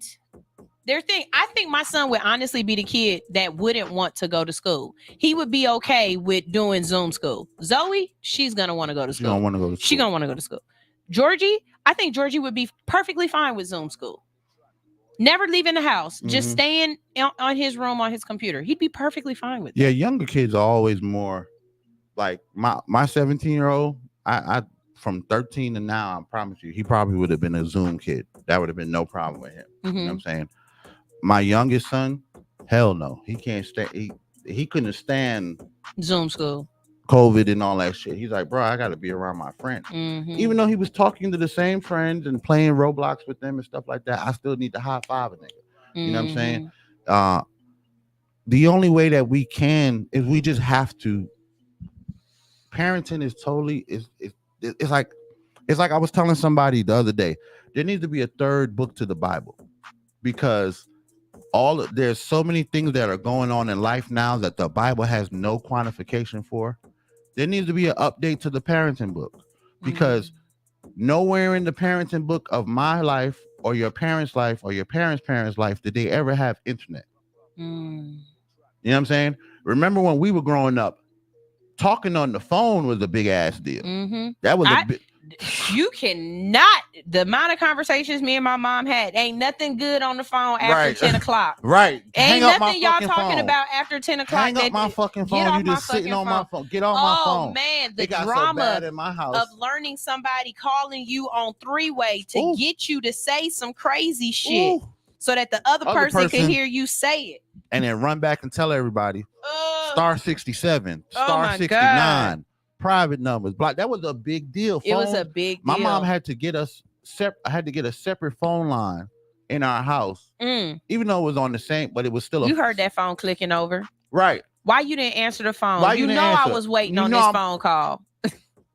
their thing? I think my son would honestly be the kid that wouldn't want to go to school. He would be okay with doing Zoom school. Zoe, she's gonna want to go to school. She don't want to go to school. She gonna want to go to school. Georgie, I think Georgie would be perfectly fine with Zoom school. Never leaving the house, just staying on his room on his computer. He'd be perfectly fine with that. Yeah, younger kids are always more like my 17-year-old. I from 13 to now, I promise you, he probably would have been a Zoom kid. That would have been no problem with him. You know what I'm saying? My youngest son, hell no, he can't stay. He couldn't stand Zoom school, COVID and all that shit. He's like, bro, I got to be around my friends. Even though he was talking to the same friends and playing Roblox with them and stuff like that, I still need to high five a nigga. You know what I'm saying? The only way that we can is we just have to. Parenting is totally it's like I was telling somebody the other day. There needs to be a third book to the Bible, because there's so many things that are going on in life now that the Bible has no quantification for. There needs to be an update to the parenting book, because nowhere in the parenting book of my life or your parents' life or your parents' parents' life did they ever have internet. You know what I'm saying? Remember when we were growing up, talking on the phone was a big ass deal. That was a big. You cannot. The amount of conversations me and my mom had, ain't nothing good on the phone after 10 o'clock. Right. Ain't nothing y'all talking about after 10 o'clock. Hang up my fucking phone. You just sitting on my phone. Get off my phone. Oh man, the got drama so bad in my house of learning somebody calling you on three-way to get you to say some crazy shit so that the other person can hear you say it. And then run back and tell everybody. Star 67, Oh star my 69. God. Private numbers, block. That was a big deal. It was a big My deal. mom had to get us I had to get a separate phone line in our house, even though it was on the same, but it was still. You heard that phone clicking over, right? Why you didn't answer the phone? Why You didn't know answer? I was waiting You on know this I'm- phone call.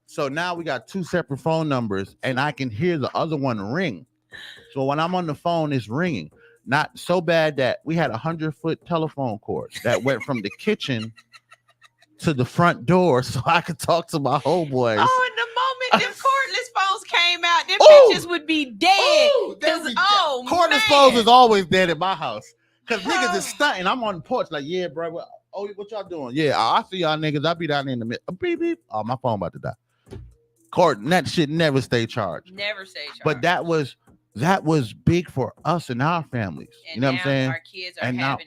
So now we got two separate phone numbers, and I can hear the other one ring. So when I'm on the phone, it's ringing. Not so bad that we had 100-foot telephone cord that went from the kitchen to the front door, so I could talk to my homeboys. Oh, in the moment them cordless phones came out, them bitches would be dead. Cordless phones is always dead at my house, because niggas is stunting. I'm on the porch like, yeah, bro. What y'all doing? Yeah, I see y'all niggas. I'll be down there in the middle. Beep, beep. Oh, my phone about to die. Cord, that shit never stay charged. Never stay charged. But that was big for us and our families. And you know what I'm saying? Our kids are now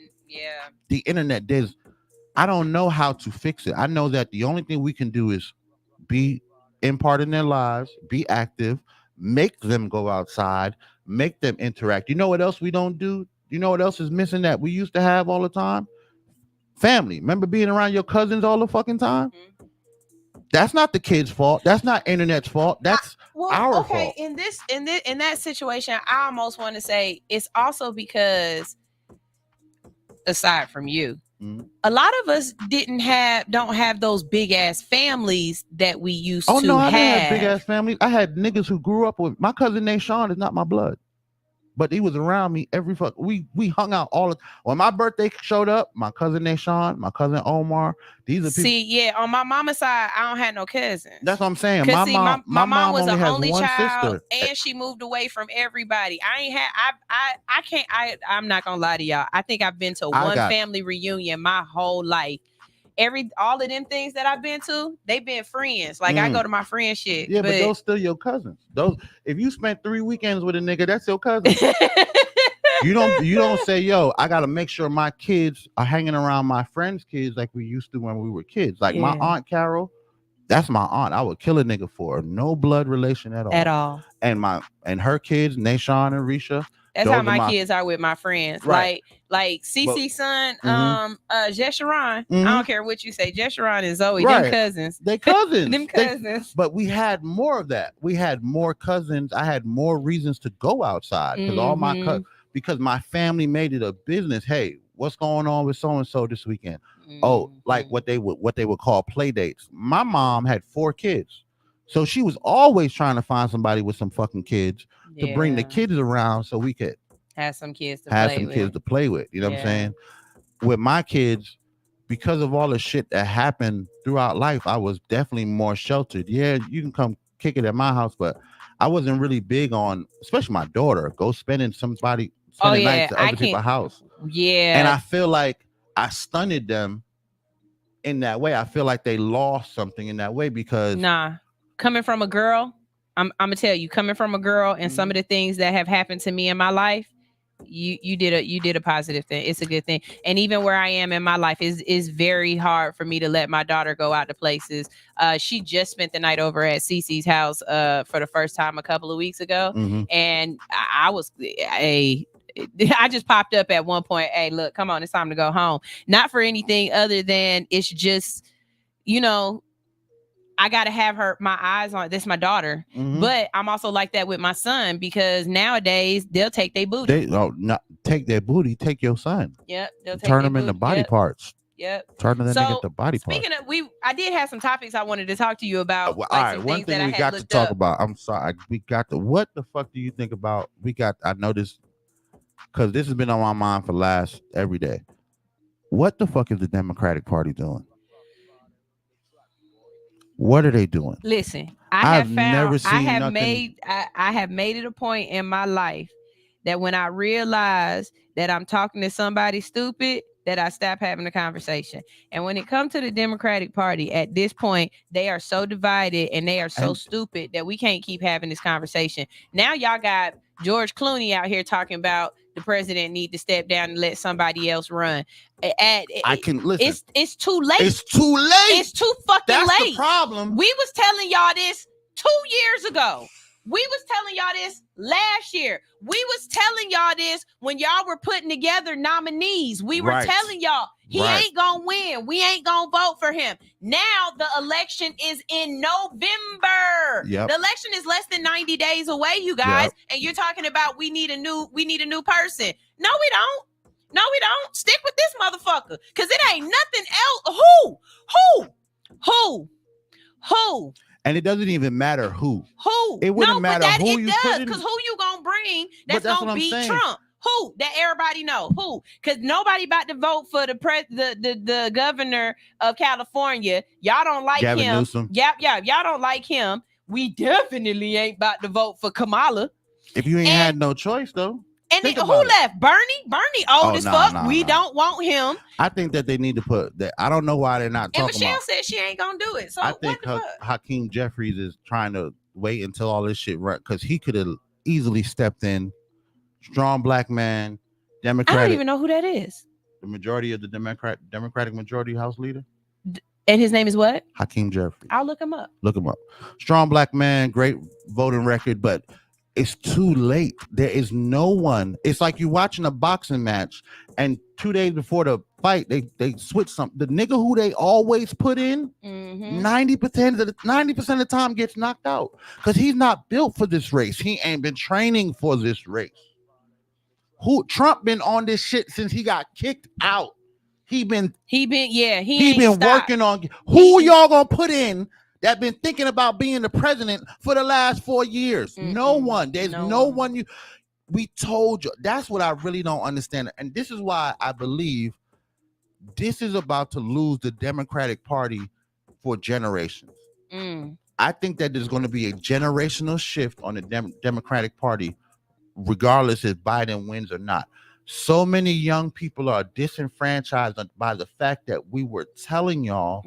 the internet, I don't know how to fix it. I know that the only thing we can do is be in part in their lives, be active, make them go outside, make them interact. You know what else we don't do? You know what else is missing that we used to have all the time? Family. Remember being around your cousins all the fucking time? That's not the kid's fault. That's not internet's fault. That's our fault. In that situation, I almost want to say it's also because, aside from you, a lot of us don't have those big ass families that we used to I have. didn't have big ass families. I had niggas who grew up with my cousin Nashawn is not my blood, but he was around me every fuck. We hung out all the when my birthday showed up. My cousin Nashawn, my cousin Omar. These are people. See, yeah, on my mama's side, I don't have no cousins. That's what I'm saying. My mom was only an has only one child, sister, and she moved away from everybody. I'm not gonna lie to y'all. I think I've been to one family reunion my whole life. All of them things that I've been to, they've been friends. Like I go to my friend shit. Yeah, but those still your cousins. Those if you spent 3 weekends with a nigga, that's your cousin. You don't say, yo, I gotta make sure my kids are hanging around my friends' kids like we used to when we were kids. Like my Aunt Carol, that's my aunt. I would kill a nigga for her. No blood relation at all. At all. And her kids, Nashawn and Risha. That's how my kids are with my friends. Right. Like Cece's son, Jesharon. I don't care what you say. Jesharon and Zoe, Right. them cousins. They cousins. Them cousins. But we had more of that. We had more cousins. I had more reasons to go outside because all my because my family made it a business. Hey, what's going on with so and so this weekend? Oh, like what they would call play dates. My mom had 4 kids, so she was always trying to find somebody with some fucking kids to bring the kids around so we could have some kids to play with. You know what I'm saying? With my kids, because of all the shit that happened throughout life, I was definitely more sheltered. Yeah, you can come kick it at my house, but I wasn't really big on, especially my daughter, go spending nights at other people's house. Yeah. And I feel like I stunted them in that way. I feel like they lost something in that way because coming from a girl, I'm gonna tell you, coming from a girl and some of the things that have happened to me in my life, you did a positive thing. It's a good thing. And even where I am in my life is very hard for me to let my daughter go out to places. She just spent the night over at Cece's house for the first time a couple of weeks ago. And I just popped up at one point. Hey, look, come on, it's time to go home. Not for anything other than it's just, I got to have my eyes on. This is my daughter, but I'm also like that with my son because nowadays they'll take their booty. Not take their booty. Take your son. Yep. They'll turn them into body parts. Yep. Turn them into body parts. Speaking of, I did have some topics I wanted to talk to you about. All right. One thing we got to talk about. I'm sorry. What the fuck do you think about? I noticed because this has been on my mind for every day. What the fuck is the Democratic Party doing? What are they doing? Listen, I have made it a point in my life that when I realize that I'm talking to somebody stupid, that I stop having a conversation. And when it comes to the Democratic Party, at this point, they are so divided and they are so stupid that we can't keep having this conversation. Now y'all got George Clooney out here talking about the president need to step down and let somebody else run. I can listen. It's too late. It's too late. It's too fucking That's late. The problem. We was telling y'all this 2 years ago. We was telling y'all this last year. We was telling y'all this when y'all were putting together nominees. We were telling y'all he ain't gonna win. We ain't gonna vote for him. Now the election is in November. The election is less than 90 days away, you guys. And you're talking about we need a new person. No, we don't. No, we don't. Stick with this motherfucker. Cause it ain't nothing else. Who? And it doesn't even matter who. It wouldn't matter who you put in. Because who you gonna bring that's gonna beat Trump? Who? That everybody know. Who? Because nobody about to vote for the governor of California. Y'all don't like Gavin him. Newsom. Y'all don't like him. We definitely ain't about to vote for Kamala. If you ain't had no choice, though. And then, who left? Bernie? Bernie old as fuck. We don't want him. I think that they need to put that. I don't know why they're not talking about. And Michelle said she ain't gonna do it. So I think Hakeem Jeffries is trying to wait until all this shit run because he could have easily stepped in. Strong black man, Democratic. I don't even know who that is. The majority of the Democratic majority House leader. And his name is what? Hakeem Jeffries. I'll look him up. Strong black man, great voting record, but it's too late. There is no one. It's like you're watching a boxing match, and 2 days before the fight, they switch something. The nigga who they always put in, 90% of the time gets knocked out because he's not built for this race. He ain't been training for this race. Trump been on this shit since he got kicked out. He been working on who y'all gonna put in that been thinking about being the president for the last 4 years. No one. There's no one. We told you. That's what I really don't understand. And this is why I believe this is about to lose the Democratic Party for generations. I think that there's going to be a generational shift on the Democratic Party, regardless if Biden wins or not. So many young people are disenfranchised by the fact that we were telling y'all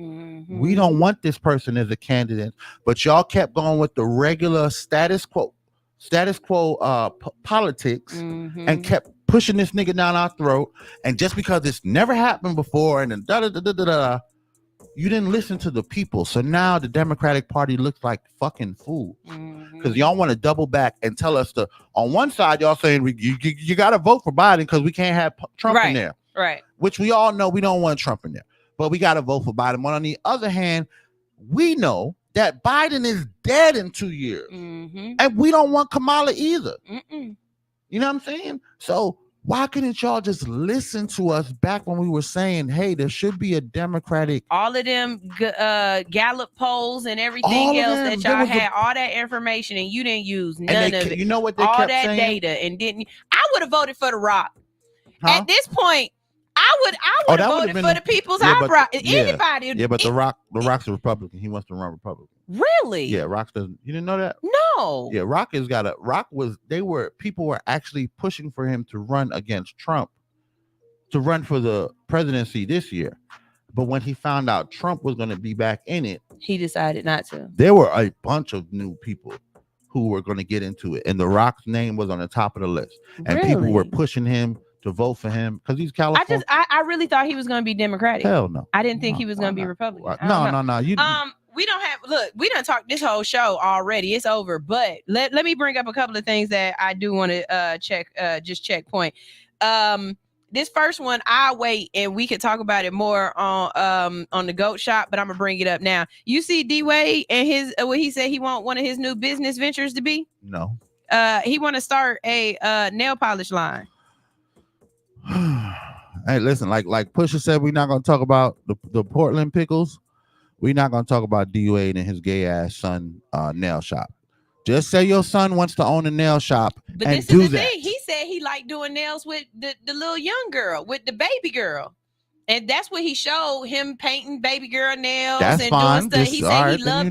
we don't want this person as a candidate, but y'all kept going with the regular status quo politics and kept pushing this nigga down our throat. And just because it's never happened before and then you didn't listen to the people. So now the Democratic Party looks like fucking fools because y'all want to double back and tell us on one side, y'all saying you got to vote for Biden because we can't have Trump in there. Right. Which we all know we don't want Trump in there, but we got to vote for Biden. But on the other hand, we know that Biden is dead in 2 years and we don't want Kamala either. You know what I'm saying? So why couldn't y'all just listen to us back when we were saying, hey, there should be a Democratic... All of them Gallup polls and everything else that y'all had, all that information, and you didn't use none of it. You know what they all kept that saying? data and didn't... I would have voted for The Rock. At this point, I would have voted for the people's eyebrow. Anybody. Yeah, but The Rock's a Republican. He wants to run Republican. Really? Yeah, Rock doesn't. You didn't know that? No. Yeah, people were actually pushing for him to run against Trump, to run for the presidency this year. But when he found out Trump was going to be back in it, he decided not to. There were a bunch of new people who were going to get into it, and The Rock's name was on the top of the list, and people were pushing him to vote for him because he's California. I really thought he was going to be Democratic. Hell no. I didn't think he was going to be Republican. No. We don't have, look, we done talked this whole show already. It's over. But let me bring up a couple of things that I do want to check point. This first one, I'll wait and we could talk about it more on the GOAT Shop, but I'm gonna bring it up now. You see D Wade and his what he said he want one of his new business ventures to be? No. He want to start a nail polish line. Hey, listen, like Pusha said, we're not gonna talk about the Portland pickles. We're not going to talk about D Wade and his gay ass son nail shop. Just say your son wants to own a nail shop but and this do is the that. thing. He said he liked doing nails with the little young girl, with the baby girl. And that's what he showed him painting baby girl nails That's and fine. doing stuff. He said right, he loved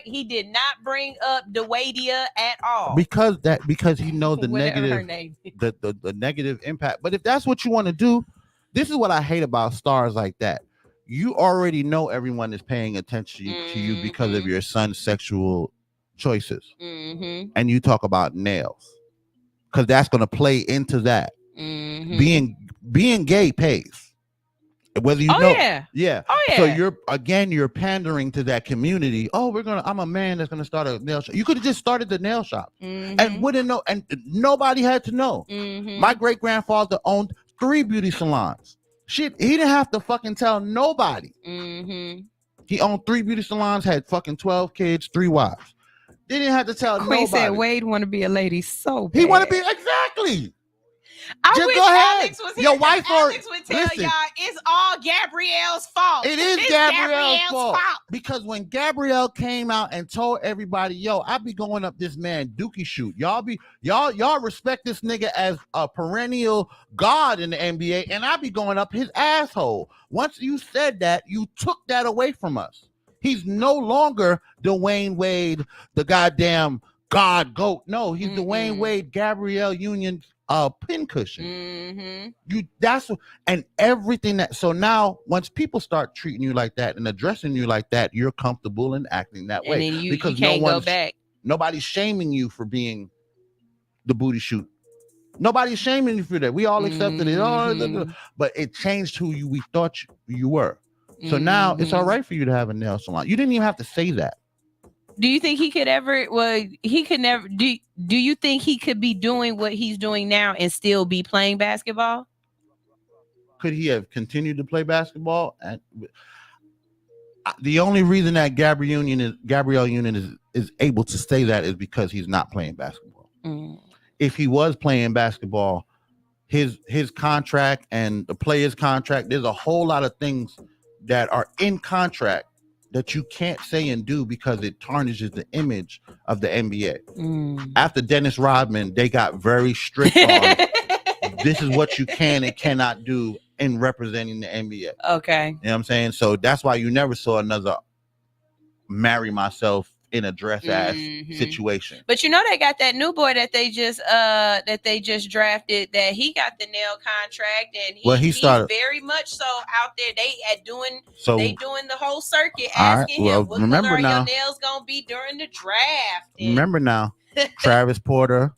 he did not bring up DeWadia at all. Because he knows the negative impact. But if that's what you want to do, this is what I hate about stars like that. You already know everyone is paying attention to you because of your son's sexual choices. And you talk about nails because that's going to play into that. Being gay pays. Whether you know. Yeah. Oh, yeah. So you're pandering to that community. Oh, I'm a man that's going to start a nail shop. You could have just started the nail shop and wouldn't know. And nobody had to know. My great grandfather owned 3 beauty salons. Shit, he didn't have to fucking tell nobody. He owned 3 beauty salons, had fucking 12 kids, 3 wives. They didn't have to tell nobody. Said Wade want to be a lady so bad. He want to be, exactly. I wish Alex was here. Your wife Alex would tell y'all it's all Gabrielle's fault. It is Gabrielle's fault. Because when Gabrielle came out and told everybody, yo, I be going up this man dookie shoot. Y'all respect this nigga as a perennial god in the NBA, and I be going up his asshole. Once you said that, you took that away from us. He's no longer Dwayne Wade, the goddamn god goat. No, he's Dwayne Wade, Gabrielle Union pincushion. And everything that. So now once people start treating you like that and addressing you like that, you're comfortable in acting that way. And then because you can't go back. Nobody's shaming you for being the booty shoot. Nobody's shaming you for that. We all accepted it. But it changed who we thought you were. So now it's all right for you to have a nail salon. You didn't even have to say that. Do you think he could ever? Well, he could never. Do you think he could be doing what he's doing now and still be playing basketball? Could he have continued to play basketball? And the only reason that Gabrielle Union is able to say that is because he's not playing basketball. If he was playing basketball, his contract and the player's contract, there's a whole lot of things that are in contract that you can't say and do because it tarnishes the image of the NBA. Mm. After Dennis Rodman, they got very strict on this is what you can and cannot do in representing the NBA. Okay. You know what I'm saying? So that's why you never saw another marry myself in a dress ass situation. But you know they got that new boy that they just drafted, that he got the nail contract, and he's very much so out there. They doing the whole circuit asking him what color are your nails gonna be during the draft. Remember now, Travis Porter,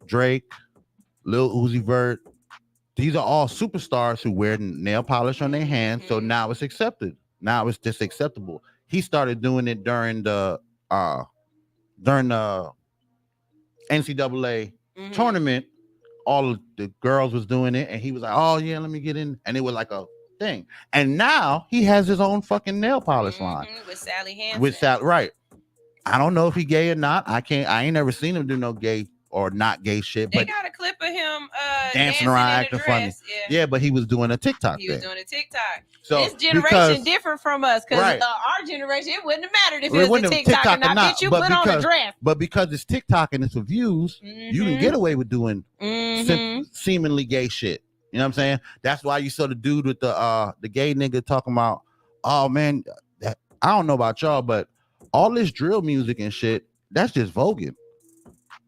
Drake, Lil Uzi Vert, these are all superstars who wear nail polish on their hands. So now it's accepted. Now it's just acceptable. He started doing it during the NCAA tournament. All of the girls was doing it, and he was like, "Oh yeah, let me get in," and it was like a thing. And now he has his own fucking nail polish line with Sally Hansen. Right. I don't know if he gay or not. I ain't never seen him do no gay or not gay shit. They But got a clip of him dancing around, acting funny. Yeah, but he was doing a TikTok. He was doing a TikTok. So this generation different from us, because our generation, it wouldn't have mattered if it was a TikTok or not. Bitch, you put on a dress. But because it's TikTok and it's for views, you can get away with doing seemingly gay shit. You know what I'm saying? That's why you saw the dude with the gay nigga talking about, oh man, I don't know about y'all, but all this drill music and shit, that's just voguing.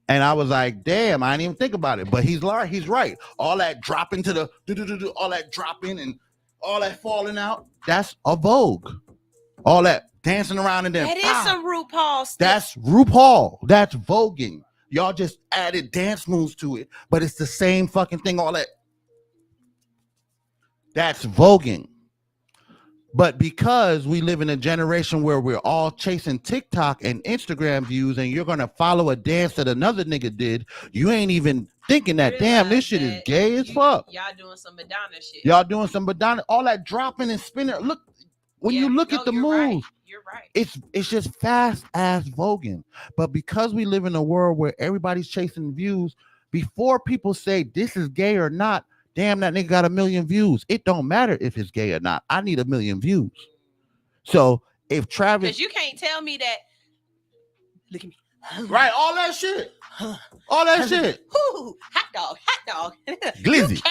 And I was like, damn, I didn't even think about it. But he's right. All that dropping to the all that dropping and all that falling out, that's a Vogue. All that dancing around and then that is some RuPaul stuff. That's RuPaul. That's voguing. Y'all just added dance moves to it, but it's the same fucking thing. All that. That's voguing. But because we live in a generation where we're all chasing TikTok and Instagram views, and you're gonna follow a dance that another nigga did, you ain't even thinking that, damn, this shit is gay as fuck. Y'all doing some Madonna shit. Y'all doing some Madonna, all that dropping and spinning. Look, when you look at the moves, you're right. It's just fast ass voguing. But because we live in a world where everybody's chasing views, before people say this is gay or not, damn, that nigga got 1 million views. It don't matter if it's gay or not. I need 1 million views. So if Travis, because you can't tell me that. Look at me. Right, all that shit. All that shit. Ooh, hot dog. Glizzy.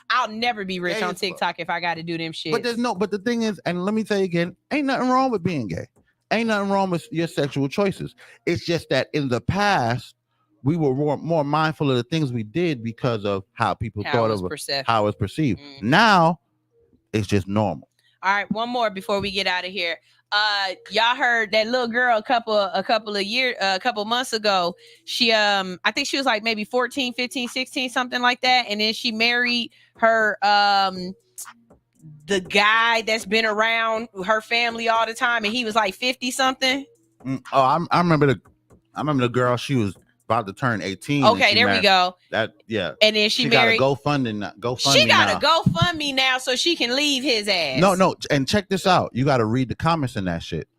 I'll never be rich on TikTok if I got to do them shit. But the thing is, and let me tell you again, ain't nothing wrong with being gay. Ain't nothing wrong with your sexual choices. It's just that in the past, we were more mindful of the things we did because of how people thought of it, how it's perceived. Now, it's just normal. All right, one more before we get out of here. Y'all heard that little girl a couple months ago. She I think she was like maybe 14, 15, 16, something like that. And then she married her the guy that's been around her family all the time, and he was like 50 something. Oh, I remember the girl, she was about to turn 18. Okay, there we go. That and then she married. Got a GoFundMe. She got a GoFundMe now, so she can leave his ass. No, and check this out. You got to read the comments in that shit.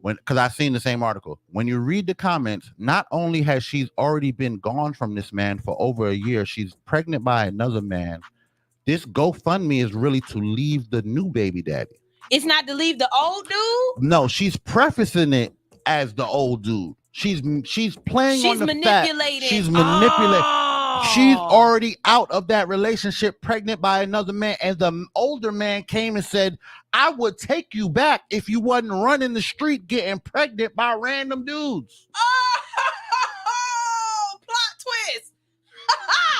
Because I've seen the same article. When you read the comments, not only has she already been gone from this man for over a year, she's pregnant by another man. This GoFundMe is really to leave the new baby daddy. It's not to leave the old dude? No, she's prefacing it as the old dude. She's playing on the fact she's manipulating. She's already out of that relationship, pregnant by another man, and the older man came and said, I would take you back if you wasn't running the street getting pregnant by random dudes. Oh, plot twist.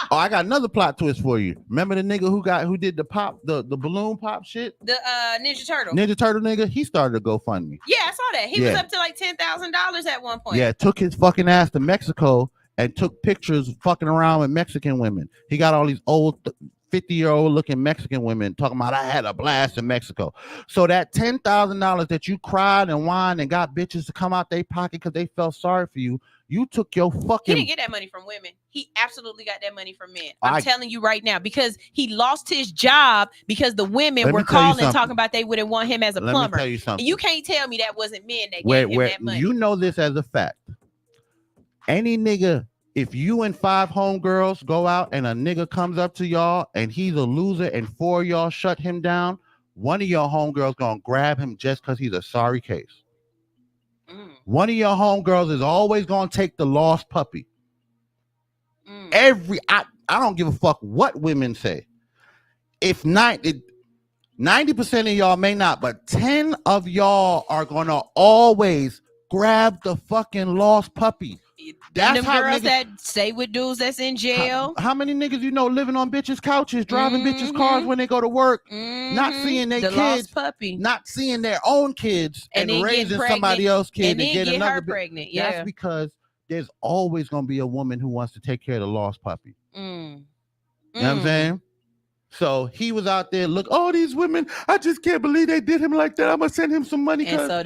Oh, I got another plot twist for you. Remember the nigga who did the balloon pop shit? The Ninja Turtle. Ninja Turtle nigga, he started a GoFundMe. Yeah, I saw that. He was up to like $10,000 at one point. Yeah, took his fucking ass to Mexico and took pictures fucking around with Mexican women. He got all these old 50-year-old looking Mexican women talking about I had a blast in Mexico. So that $10,000 that you cried and whined and got bitches to come out their pocket because they felt sorry for you, you took your fucking... He didn't get that money from women. He absolutely got that money from men. I'm telling you right now, because he lost his job because the women were calling talking about they wouldn't want him as a plumber. Let me tell you something. And you can't tell me that wasn't men that gave him that money. You know this as a fact. Any nigga, if you and 5 homegirls go out and a nigga comes up to y'all and he's a loser and 4 of y'all shut him down, one of your homegirls gonna grab him just because he's a sorry case. One of your homegirls is always gonna take the lost puppy. I don't give a fuck what women say. If 90% of y'all may not, but 10 of y'all are gonna always grab the fucking lost puppy. That's how girls that stay with dudes that's in jail. How many niggas you know living on bitches' couches, driving bitches' cars when they go to work, not seeing their kids, lost puppy, not seeing their own kids, and raising somebody else's kid and get another pregnant. That's because there's always gonna be a woman who wants to take care of the lost puppy. You know what I'm saying? So he was out there, look, all these women, I just can't believe they did him like that. I'm gonna send him some money. And so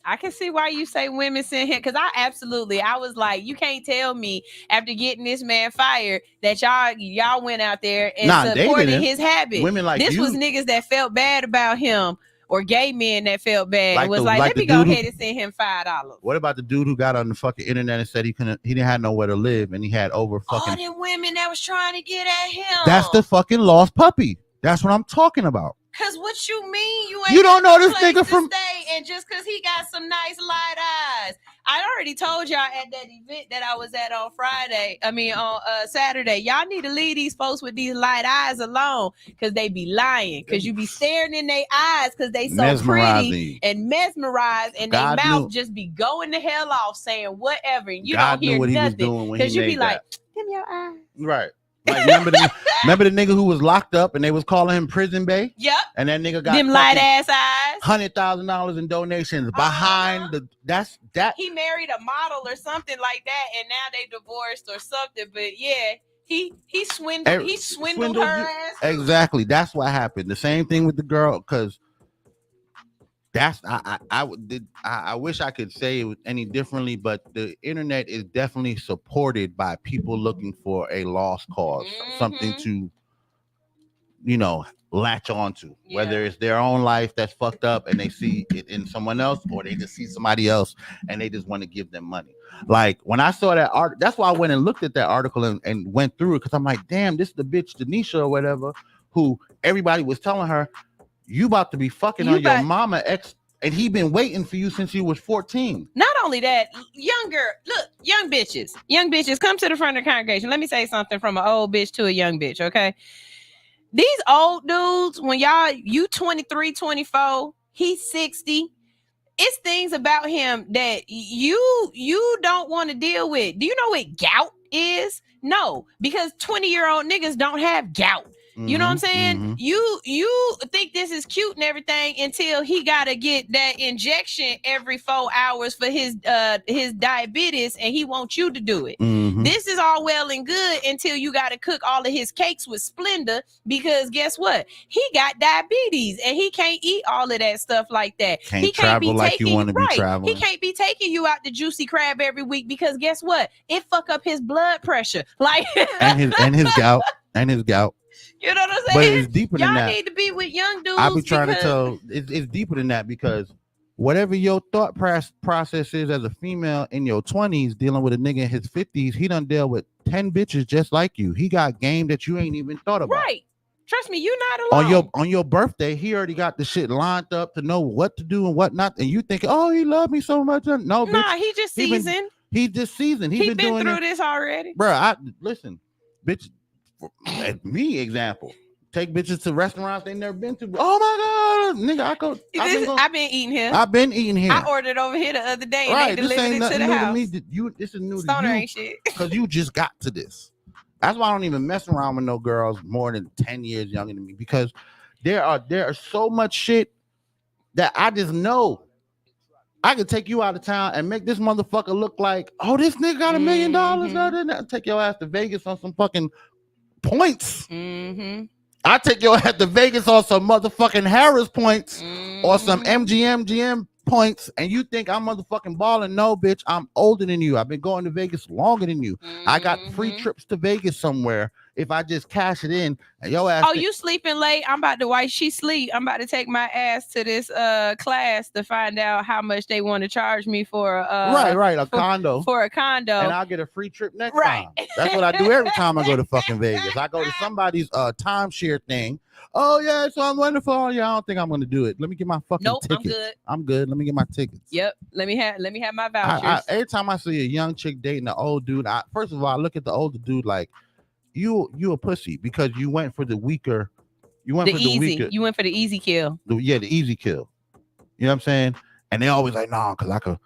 I can see why you say women send him, because I was like, you can't tell me after getting this man fired that y'all went out there and supported his habit. Women like this you. Was niggas that felt bad about him, or gay men that felt bad and was like let me go ahead and send him $5. What about the dude who got on the fucking internet and said he didn't have nowhere to live and he had over fucking all them women that was trying to get at him? That's the fucking lost puppy. That's what I'm talking about. Cause what you mean you don't know this nigga from and just cause he got some nice light eyes. I already told y'all at that event that I was at on Saturday. Y'all need to leave these folks with these light eyes alone, cause they be lying. Cause you be staring in their eyes cause they so pretty and mesmerized, and their mouth just be going the hell off saying whatever, and you don't hear nothing. Cause you be like, them your eyes. Right. Like remember the nigga who was locked up and they was calling him Prison Bay? Yep. And that nigga got them light ass eyes. $100,000 in donations behind that. He married a model or something like that, and now they divorced or something. But yeah, he swindled her ass. Exactly. That's what happened. The same thing with the girl, because I wish I could say it any differently, but the internet is definitely supported by people looking for a lost cause, something to, latch onto, whether it's their own life that's fucked up and they see it in someone else, or they just see somebody else and they just want to give them money. Like when I saw that art, that's why I went and looked at that article and went through it, because I'm like, damn, this is the bitch Denisha or whatever, who everybody was telling her, you about to be fucking on your mama ex, and he been waiting for you since you was 14. Not only that, young bitches, come to the front of the congregation. Let me say something from an old bitch to a young bitch, okay? These old dudes, when you 23, 24, he's 60. It's things about him that you don't want to deal with. Do you know what gout is? No, because 20-year-old niggas don't have gout. You know what I'm saying? You think this is cute and everything until he gotta get that injection every 4 hours for his diabetes, and he wants you to do it. This is all well and good until you gotta cook all of his cakes with Splenda, because guess what? He got diabetes and he can't eat all of that stuff like that. He can't travel like you want to be traveling. He can't be taking you out to Juicy Crab every week, because guess what? It fuck up his blood pressure. Like and his gout. You know what I'm saying? But it's deeper than that. Y'all need to be with young dudes. I be trying to tell it's deeper than that, because whatever your thought process is as a female in your 20s dealing with a nigga in his 50s, he done dealt with 10 bitches just like you. He got game that you ain't even thought about. Right. Trust me, you're not alone. On your birthday, he already got the shit lined up to know what to do and what not. And you think, oh, he loved me so much. No, bitch. He just seasoned. He just seasoned. He been through this already. Bro, listen, bitch. Me example, take bitches to restaurants they never been to. Oh my god, nigga, I've been eating here. I ordered over here the other day and they delivered it to the house. This is new Stnr to you. Ain't shit. Because you just got to this. That's why I don't even mess around with no girls more than 10 years younger than me, because there are so much shit that I just know. I could take you out of town and make this motherfucker look like, oh, this nigga got $1 million. Take your ass to Vegas on some fucking points. I take your ass to Vegas on some motherfucking Harris points or some MGM points, and you think I'm motherfucking balling. No, bitch, I'm older than you. I've been going to Vegas longer than you. I got free trips to Vegas somewhere if I just cash it in and your ass. Oh, you sleeping late? I'm about to while she sleep. I'm about to take my ass to this class to find out how much they want to charge me for a condo. For a condo. And I'll get a free trip next time. That's what I do every time I go to fucking Vegas. I go to somebody's timeshare thing. Oh yeah, so I'm wonderful. Oh yeah, I don't think I'm gonna do it. Let me get my fucking tickets. I'm good. Let me get my tickets. Yep. Let me have my vouchers. Every time I see a young chick dating an old dude, first of all, I look at the older dude like you a pussy because you went for the weaker. You went for the weaker. You went for the easy kill. The easy kill. You know what I'm saying? And they always like, nah, because I could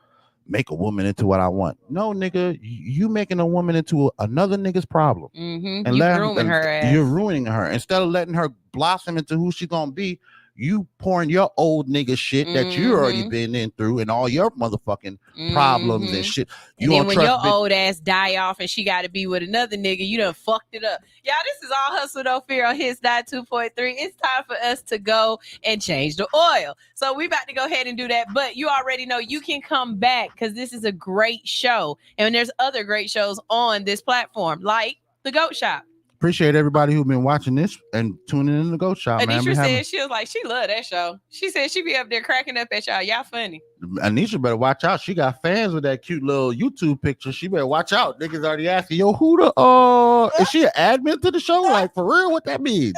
make a woman into what I want. No, nigga, you making a woman into another nigga's problem. Mm-hmm. And you're ruining her ass. You're ruining her. Instead of letting her blossom into who she's gonna be, you pouring your old nigga shit that you already been in through and all your motherfucking problems and shit. And then when your old ass die off and she got to be with another nigga, you done fucked it up. Y'all, this is All Hustle No Fear on Hits 92.3. It's time for us to go and change the oil. So we about to go ahead and do that. But you already know you can come back because this is a great show. And there's other great shows on this platform like The Goat Shop. Appreciate everybody who's been watching this and tuning in to Goat Shop. Anisha said she was like, she loved that show. She said she be up there cracking up at y'all. Y'all funny. Anisha better watch out. She got fans with that cute little YouTube picture. She better watch out. Niggas already asking, yo, who the is she an admin to the show? Like for real? What that means?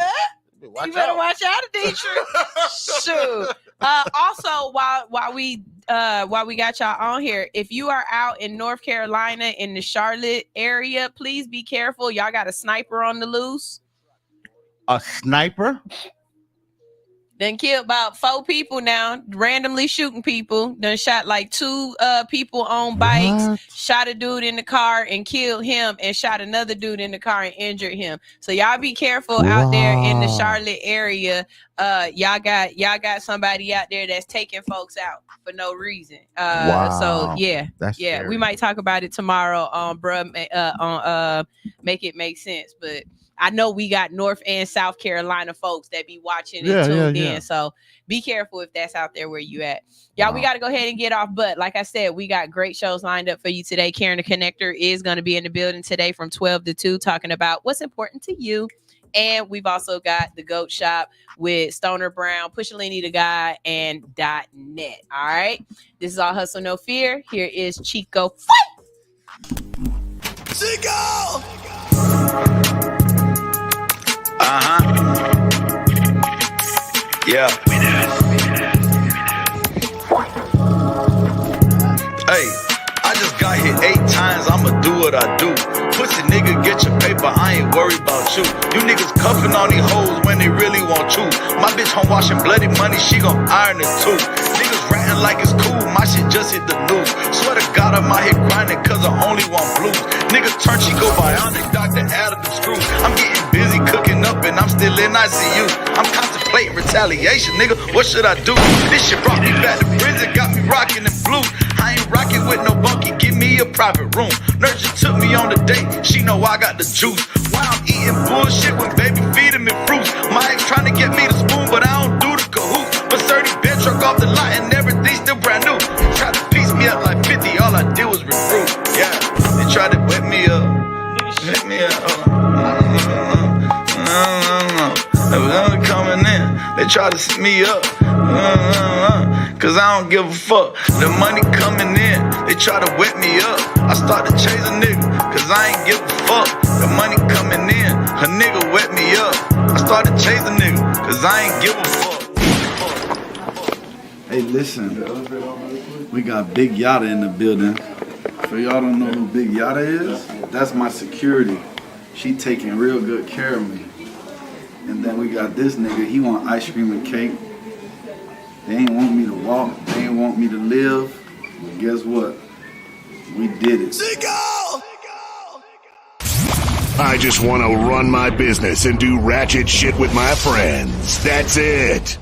You better watch out, Anisha. Shoot. Also, while we got y'all on here, if you are out in North Carolina in the Charlotte area, please be careful. Y'all got a sniper on the loose. A sniper? Done killed about 4 people now, randomly shooting people. Done shot like 2 people on bikes, shot a dude in the car and killed him, and shot another dude in the car and injured him. So y'all be careful out there in the Charlotte area. Y'all got somebody out there that's taking folks out for no reason. So that's scary. We might talk about it tomorrow on Make It Make Sense, but I know we got North and South Carolina folks that be watching and tuned in. So be careful if that's out there where you at. Y'all, we got to go ahead and get off. But like I said, we got great shows lined up for you today. Karen the Connector is going to be in the building today from 12 to 2 talking about what's important to you. And we've also got The Goat Shop with Stnr, Brwn, Pushalini the Guy, and .net. All right. This is All Hustle No Fear. Here is Chico. Fight! Chico! Yeah. Hey, I just got hit 8 times, I'ma do what I do. Pussy nigga, get your paper, I ain't worried about you. You niggas cuffing on these hoes when they really want you. My bitch home washing bloody money, she gon' iron it too. Niggas ratting like it's cool, my shit just hit the news. Swear to God I'm out here grinding cause I only want blues. Niggas turn Chico bionic, doctor added the screws. I'm getting busy cooking up and I'm still in ICU. I'm contemplating retaliation, nigga, what should I do? This shit brought me back to prison, got me rocking the blues. I ain't rocking with no bunkie, give me a private room. Nurse just took me on the date, she know I got the juice. Why I'm eating bullshit when baby feeding me fruits. My ex trying to get me the spoon, but I don't do the cahoot. But 30 bed truck off the lot and everything still brand new. Tried to piece me up like 50, all I did was recruit. Yeah, they tried to wet me up. Wet me up. They was only coming in, they tried to set me up. Cause I don't give a fuck. The money coming in, they try to wet me up. I started chasing nigga, cause I ain't give a fuck. The money coming in, a nigga wet me up. I started chasing nigga, cause I ain't give a fuck. Hey, listen, we got Big Yada in the building. For y'all don't know who Big Yada is, that's my security. She taking real good care of me. And then we got this nigga, he want ice cream and cake. They ain't want me to walk, they ain't want me to live. But guess what? We did it. I just want to run my business and do ratchet shit with my friends. That's it.